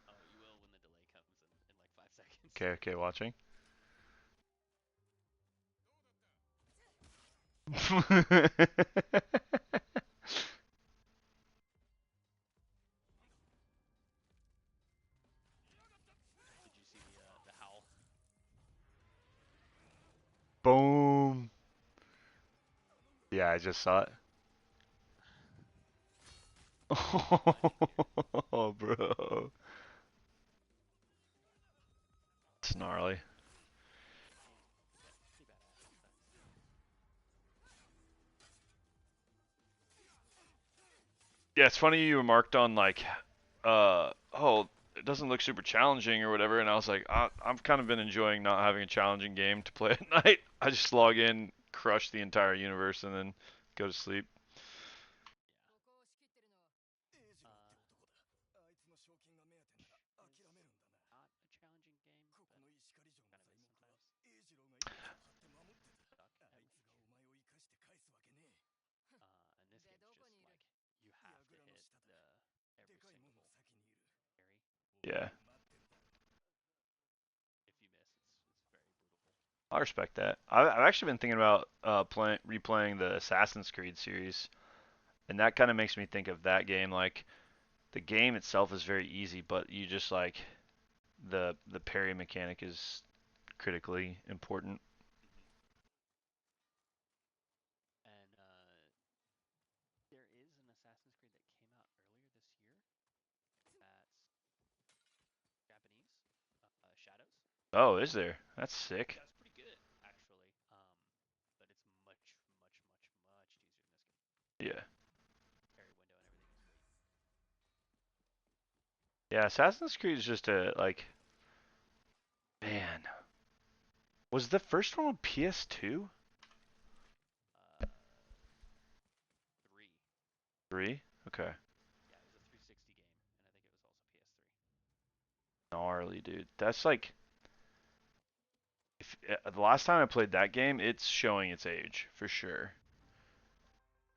Oh, you will when the delay comes in like 5 seconds. Okay, okay, watching. Did you see the howl? Boom. Yeah, I just saw it. Oh, bro. It's gnarly. Pretty badass. Yeah, it's funny you remarked on like, oh, it doesn't look super challenging or whatever, and I was like, I've kind of been enjoying not having a challenging game to play at night. I just log in, crush the entire universe, and then go to sleep. Yeah. Not a challenging game, but kind of is sometimes. Stuck at and this game's just like you have to hit the every single carry. Yeah, If you miss, it's very brutal. I respect that. I've actually been thinking about replaying the Assassin's Creed series, and that kind of makes me think of that game. Like the game itself is very easy, but you just like the parry mechanic is critically important. And there is an Assassin's Creed that came out earlier this year that's Japanese, Shadows. Oh, is there? That's sick. That's pretty good actually. But it's much, much, much, much easier than this game. Yeah. Parry window and everything is way. Yeah, Assassin's Creed is just a like, man. Was the first one on PS2? Uh, 3. 3? Okay. Yeah, it was a 360 game, and I think it was also PS3. Gnarly, dude. That's like if the last time I played that game, it's showing its age for sure.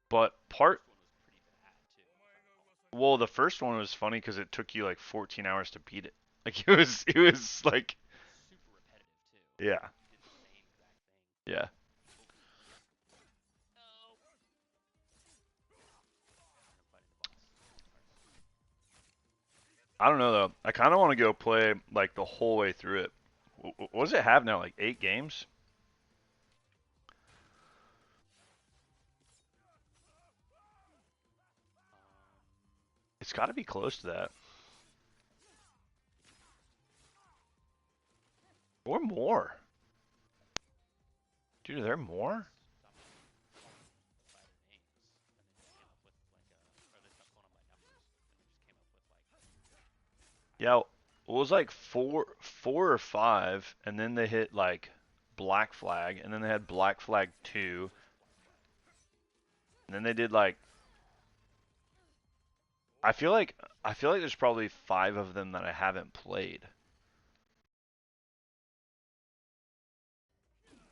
But The part first one was pretty bad too, if I recall. well, the first one was funny because it took you like 14 hours to beat it. Like it was like Super repetitive too. yeah, You did the same exact thing yeah. over and over again. No. And I'm fighting the boss. I don't know though. I kind of want to go play like the whole way through it. What does it have now? Like 8 games? It's got to be close to that. Or more. Dude, are there more? Stopped by their names, and they just came up with like or they stopped calling them by numbers, and they just came up with like. Yeah, it was like four or five, and then they hit like Black Flag, and then they had Black Flag 2, First Black Flag. and then they did like I feel like there's probably 5 of them that I haven't played. Damn it.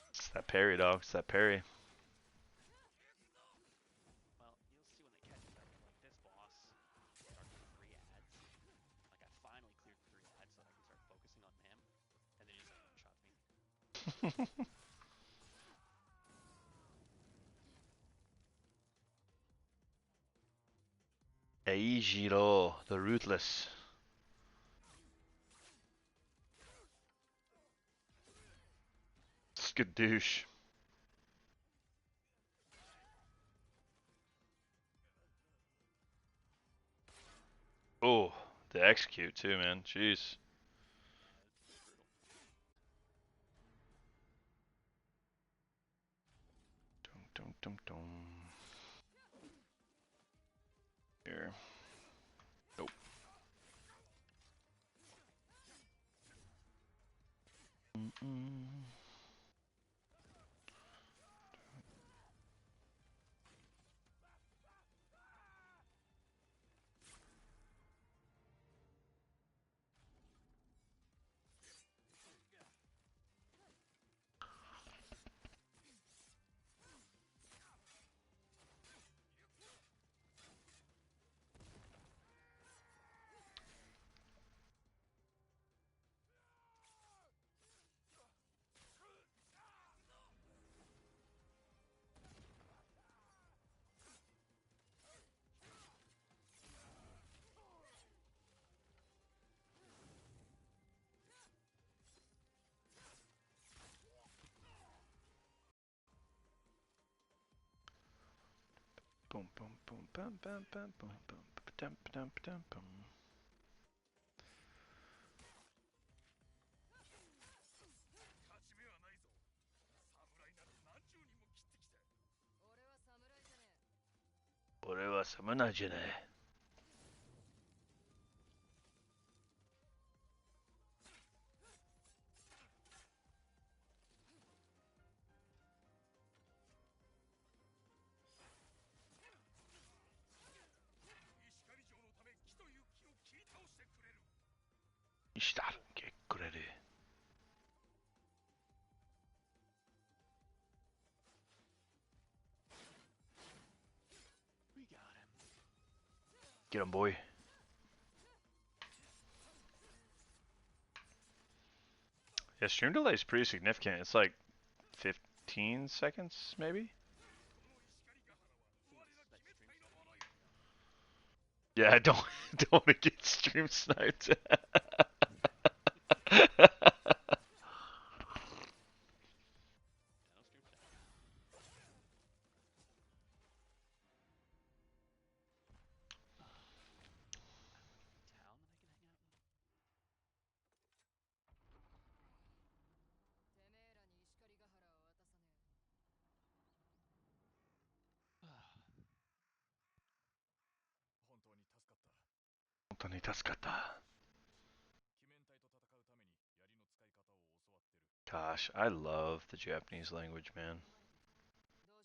It's that parry, dog. It's that parry. Well, you'll see when it catches up. Like this boss starts with 3 ads. Like I finally cleared 3 ads so that I can start focusing on him, and then he just like one-shots me. Eijiro, the Ruthless. Skadoosh. Oh, the execute too, man. Jeez. It's brutal. Dum dum dum dum. Here. Nope. Mm-mm. Boom boom boom bum bum bum boom boom dum dum dum boom. 勝ち目はないぞ。侍など何十人も切ってきた。俺は侍じゃねえ。石狩城のため木という木を切り倒してくれる。石だけくれる。We got him. Get him, boy. Yeah, stream delay is pretty significant. It's like 15 seconds, maybe? この石狩ヶ原は我ら Ooh, 鬼滅 that 隊の stream もの sniping. よ。 Yeah, don't wanna get stream sniped. Yeah, no stream sniping. Town that I can hang out in? Ah, 本当に助かった。本当に助かった。鬼面隊と戦うために槍の使い方を教わってる。 Gosh, I love the Japanese language, man. cool.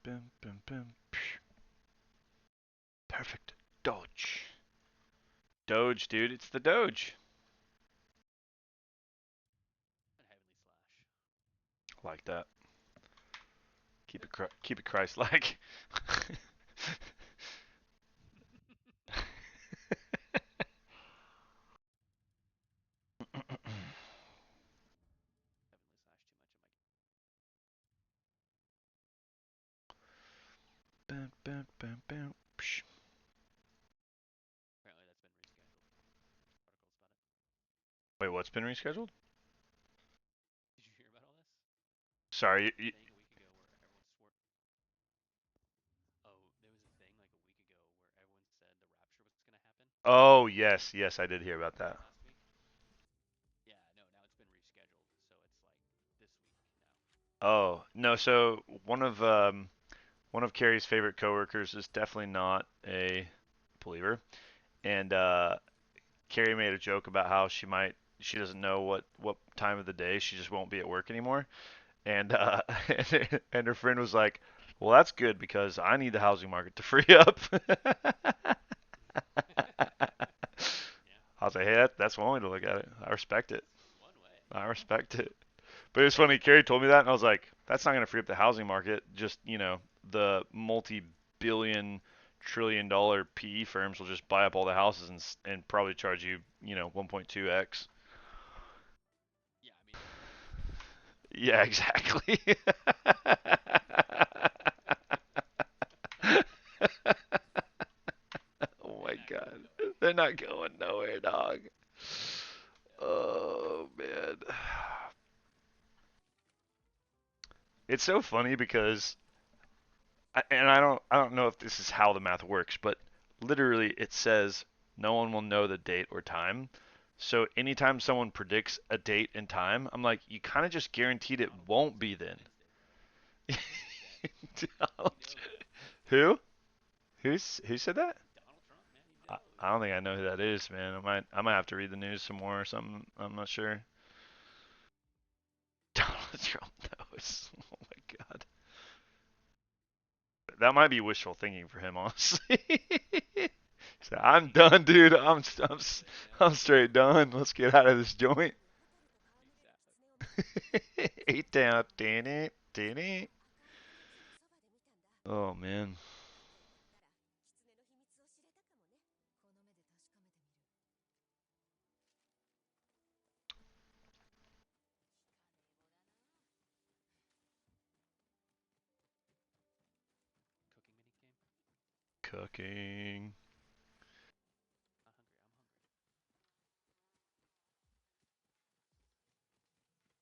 Bim, bim, bim. Perfect. Doge. Doge, dude. It's the Doge. And Heavenly Slash. Like that. Keep it Christ-like. Psh. Apparently that's been rescheduled. Articles about it. Wait, what's been rescheduled? Did you hear about all this? Sorry. There was a thing a week ago where everyone swore. Oh, there was a thing like a week ago where everyone said the rapture was gonna happen Oh, yes, yes, I did hear about that. last week. Yeah, no, now it's been rescheduled, so it's like this week now. Oh, no, so one of Carrie's favorite coworkers is definitely not a believer, and Carrie made a joke about how she doesn't know what time of the day she just won't be at work anymore, and and her friend was like, "Well, that's good because I need the housing market to free up." Yeah, I was like, "Hey, that's one way to look at it. I respect it. it's one way. I respect it." But it's funny, Carrie told me that, and I was like, "That's not going to free up the housing market. Just the multi-billion, trillion-dollar PE firms will just buy up all the houses and probably charge you 1.2x." Yeah, I mean they're already doing that. Yeah, exactly. Oh my They're not God. going nowhere. They're not going nowhere, dog. Yeah. Oh man. It's so funny because and I don't know if this is how the math works, but literally it says no one will know the date or time. So anytime someone predicts a date and time, I'm like, you kind of just guaranteed it Donald Trump won't said be it's then. Wednesday. He nailed it. Who? Who said that? Donald Trump, man, he nailed it. I don't think I know who that is, man. I might have to read the news some more or something. I'm not sure. Donald Trump knows. Oh my God. That might be wishful thinking for him, honestly. So, I'm done, dude. He nailed it, you know? I'm straight done. Let's get out of this joint. Exactly. 8 down. Damn it. Damn it. Oh man. Cooking mini game. Cooking.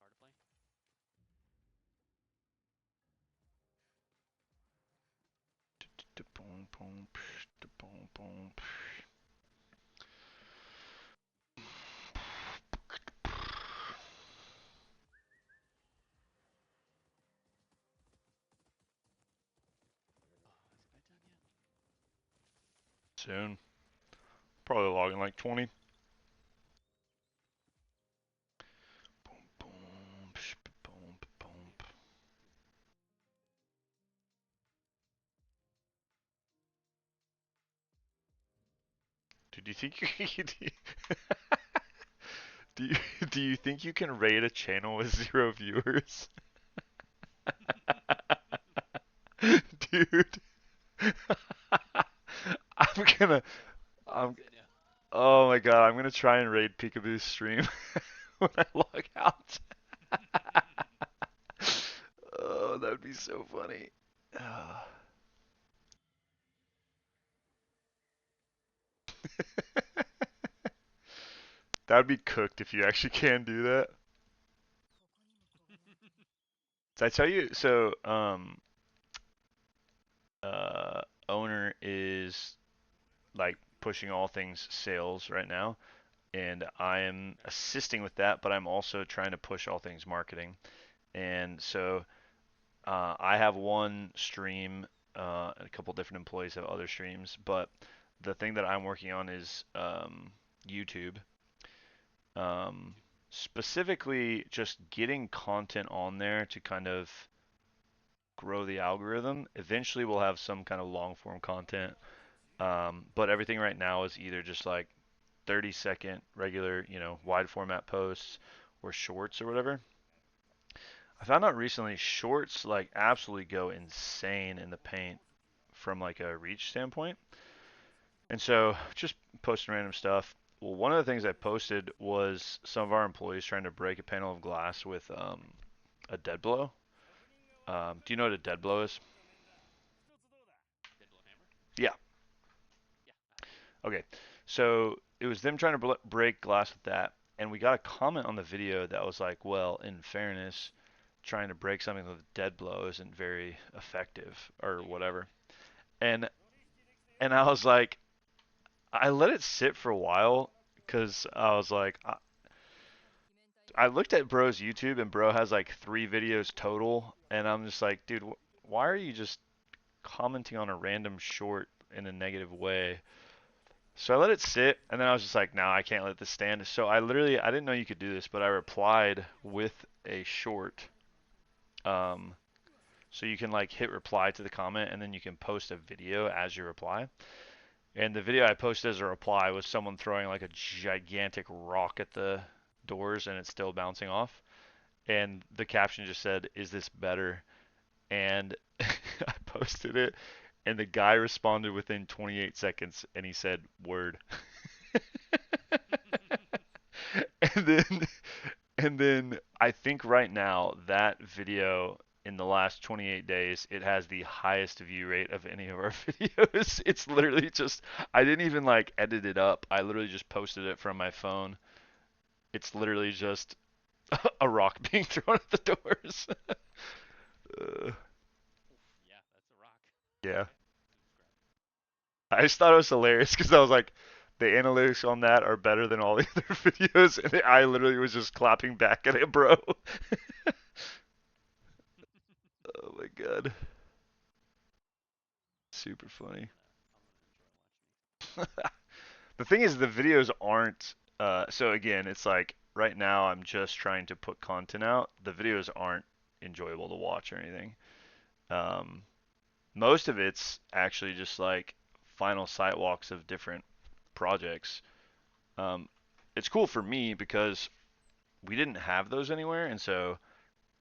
Not hungry. I'm hungry. Hard to play. Oh, is it bedtime yet? Soon. Probably logging like 20. Dude, do you think you do you do you think you can rate a channel with 0 viewers? Dude. I'm gonna I I'm would say no. oh my god, I'm gonna try and raid Peekaboo's stream when I log out. Oh, that would be so funny. That would be cooked if you actually can do that. Did I tell you? So, owner is like pushing all things sales right now, and I am Okay. assisting with that, but I'm also trying to push all things marketing. And so, I have one stream, and a couple different employees have other streams, but the thing that I'm working on is YouTube. Um, Specifically, just getting content on there to kind of grow the algorithm. Eventually, we'll have some kind of long form content, but everything right now is either just like 30-second regular, wide format posts or shorts or whatever. I found out recently shorts like absolutely go insane in the paint from like a reach standpoint. And so just posting random stuff. Well, one of the things I posted was some of our employees trying to break a panel of glass with a dead blow. Do you know what a dead blow is? Yeah. Yeah. I have. Okay. So it was them trying to break glass with that, and we got a comment on the video that was like, "Well, in fairness, trying to break something with a dead blow isn't very effective or whatever." And I was like, I let it sit for a while because I was like, I looked at Bro's YouTube and Bro has like 3 videos total, and I'm just like, dude, why are you just commenting on a random short in a negative way? So I let it sit, and then I was just like, no, I can't let this stand. So I didn't know you could do this, but I replied with a short. Um, so you can like hit reply to the comment, and then you can post a video as your reply. And the video I posted as a reply was someone throwing like a gigantic rock at the doors, and it's still bouncing off. And the caption just said, "Is this better?" And I posted it, and the guy responded within 28 seconds, and he said, "Word." And then I think right now that video in the last 28 days it has the highest view rate of any of our videos. It's literally just I didn't even like edit it up. I literally just posted it from my phone. It's literally just a rock being thrown at the doors. uh, Yeah, that's a rock. yeah. Okay. Subscribe. I just thought it was hilarious because I was like, the analytics on that are better than all the other videos, and I literally was just clapping back at it, bro. Oh my god, super funny. I'm gonna enjoy watching these. The thing is, the videos aren't. So again, it's like right now I'm just trying to put content out. The videos aren't enjoyable to watch or anything. Um, Most of it's actually just like final site walks of different projects. Um, it's cool for me because we didn't have those anywhere, and so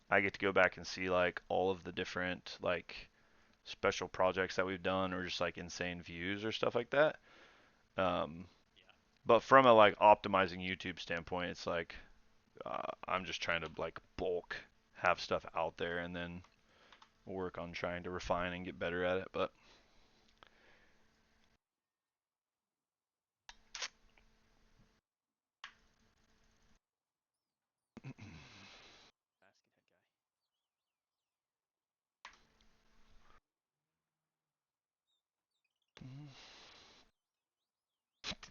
I get to go back and see like all of the different like special projects that we've done or just like insane views or stuff like that. Um, Yeah. but from a like optimizing YouTube standpoint, it's like I'm just trying to like bulk have stuff out there and then work on trying to refine and get better at it. But Basket head guy.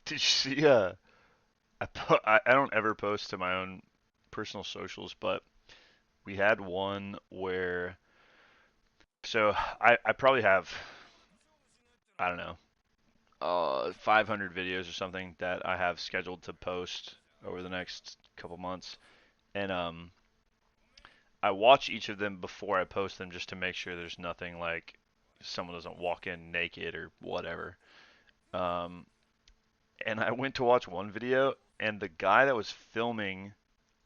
did you see? I don't ever post to my own personal socials, but we had one where so I probably have I don't know 500 videos or something that I have scheduled to post over the next couple months, and I watch each of them before I post them just to make sure there's nothing like someone doesn't walk in naked or whatever. Um, and I went to watch one video, and the guy that was filming,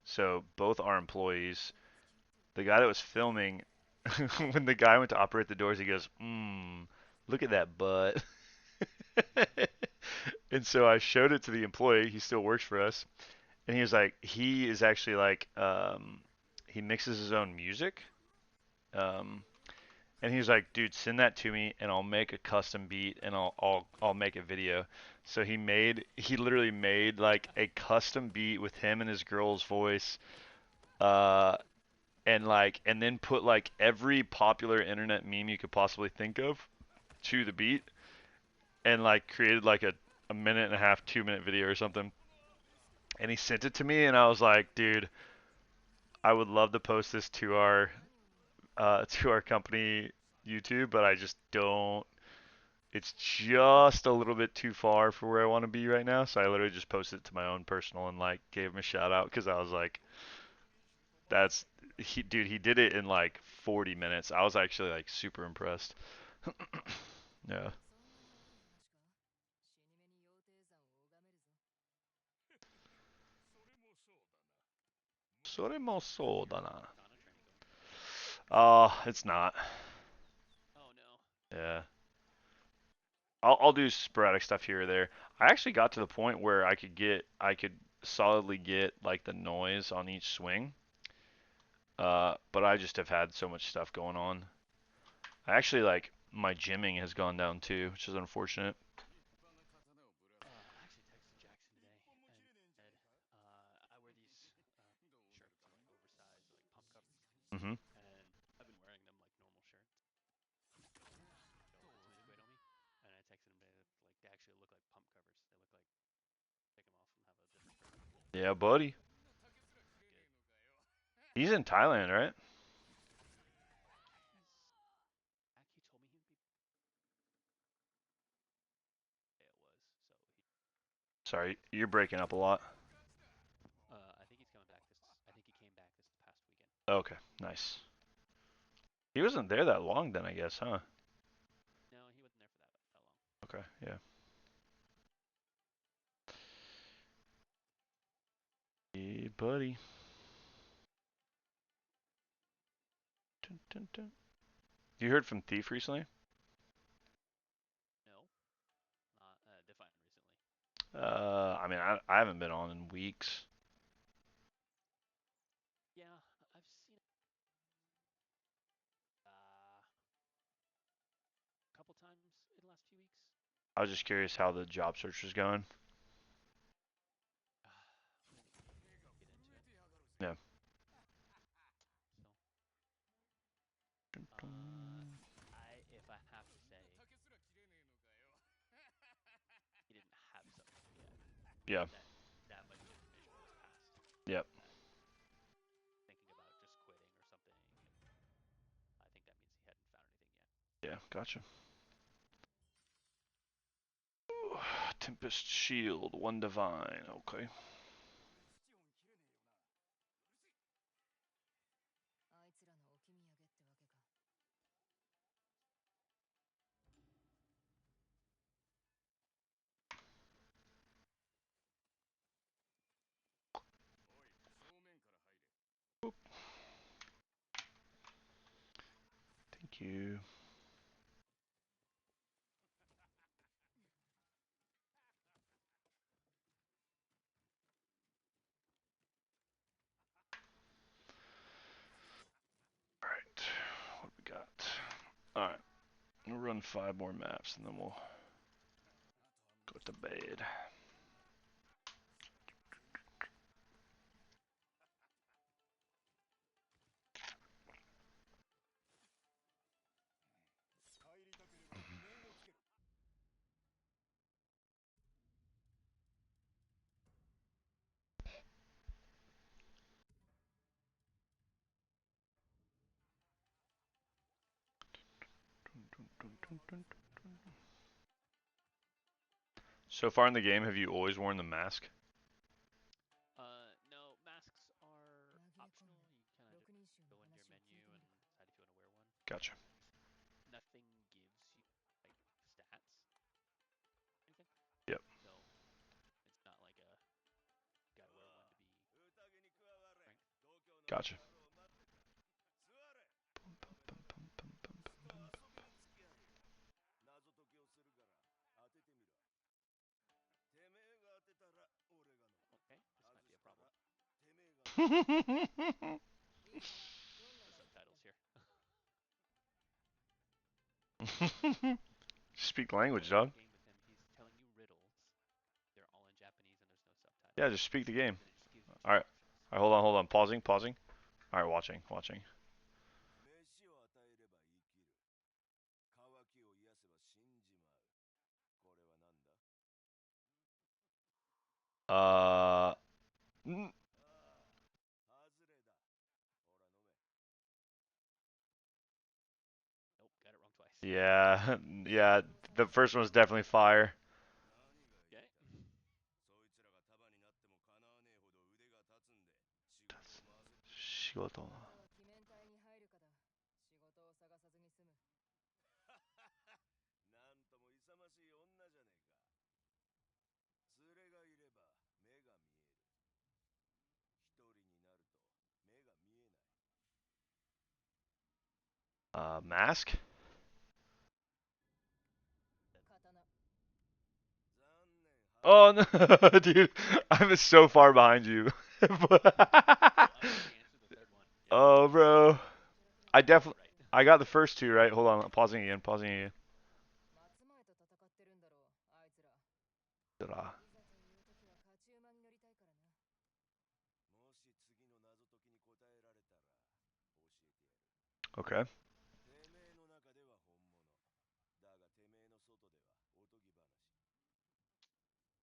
so both our employees, the guy that was filming, when the guy went to operate the doors, he goes, look at that butt." And so I showed it to the employee. He still works for us, and he was like, he is actually like, he mixes his own music. Um, And he was like, "Dude, send that to me, and I'll make a custom beat, and I'll make a video." So he literally made like a custom beat with him and his girl's voice, uh, and then put like every popular internet meme you could possibly think of to the beat, and like created like a minute and a half, 2 minute video or something. And he sent it to me, and I was like, "Dude, I would love to post this to our company YouTube, but I just don't. It's just a little bit too far for where I want to be right now, so I literally just posted it to my own personal and like gave him a shout out because I was like, that's dude, he did it in like 40 minutes. I was actually like super impressed. Yeah. それも How's そう your だな. katana training going? It's not. Oh no. Yeah. I'll do sporadic stuff here or there. I actually got to the point where I could solidly get like the noise on each swing. But I just have had so much stuff going on. I actually like my gymming has gone down too, which is unfortunate. I actually texted Jackson today and said, I wear these shirts, they're like oversized, like pump covers, Mhm. and I've been wearing them like normal shirts. Don't put too much weight on me. And I texted him today that like they actually look like pump covers. They look like take them off and have a different shirt on. Yeah, buddy. Good. He's in Thailand, right? He's back. He told me he'd be. Yeah, it was. So he. Sorry, you're breaking up a lot. I think he's coming back this. I think he came back this past weekend. Okay, nice. He wasn't there that long then, I guess, huh? No, he wasn't there for that long. Okay, yeah. Hey, buddy. Dun, dun, dun. You heard from Thief recently? No, not Define recently. I mean, I haven't been on in weeks. Yeah, I've seen it a couple times in the last few weeks. I was just curious how the job search was going. We don't even get into it. Yeah. So, Dun, dun. if I have to say, he didn't have something yet. Yeah. That much information was passed. Yep. That thinking about just quitting or something. And I think that means he hadn't found anything yet. Yeah, gotcha. Tempest Shield, one divine. Okay. Thank you. Alright. What we got? Alright. We'll run 5 more maps and then we'll go to bed. So far in the game, have you always worn the mask? No, masks are optional. You kind of just go into your menu and decide if you want to wear one. Gotcha. Nothing gives you like stats, anything. Yep. So it's not like a gotta wear one to be ranked. Gotcha. Okay, this might be a problem. The subtitles here. Speak language, Playing dog. the game with him, he's telling you riddles. They're all in Japanese and there's no subtitles. Yeah, just speak the game. And then it just gives you Alright. instructions. Alright, hold on. Pausing. Alright, watching. Uh. Nope, got it wrong twice. Yeah, yeah. The first one was definitely fire. Okay. 仕事。Mask? Oh no, dude, I'm so far behind you. Oh, I actually answered the third one. Yeah, Oh, bro. I definitely, right. I got the first two right. Hold on, pausing again. Ta-da. Okay.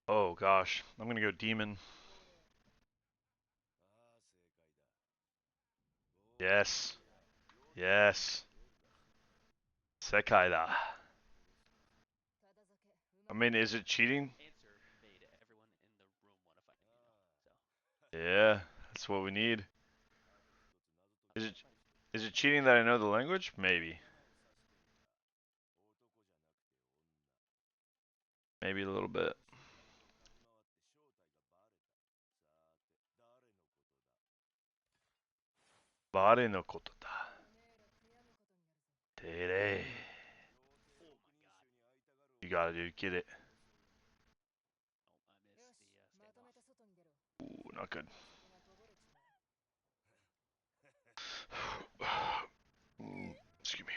Oh gosh, I'm gonna go demon. Yes. Yes. Sekai da. I mean, is it cheating? Answer made everyone in the room want to fight me now. So Yeah, that's what we need. Is it fight. is it cheating that I know the language? Maybe. Maybe a little bit. Bare no koto da. Tere. Oh my god. You gotta do. Get it. Oh, I missed the standoff. Ooh, not good. Excuse me.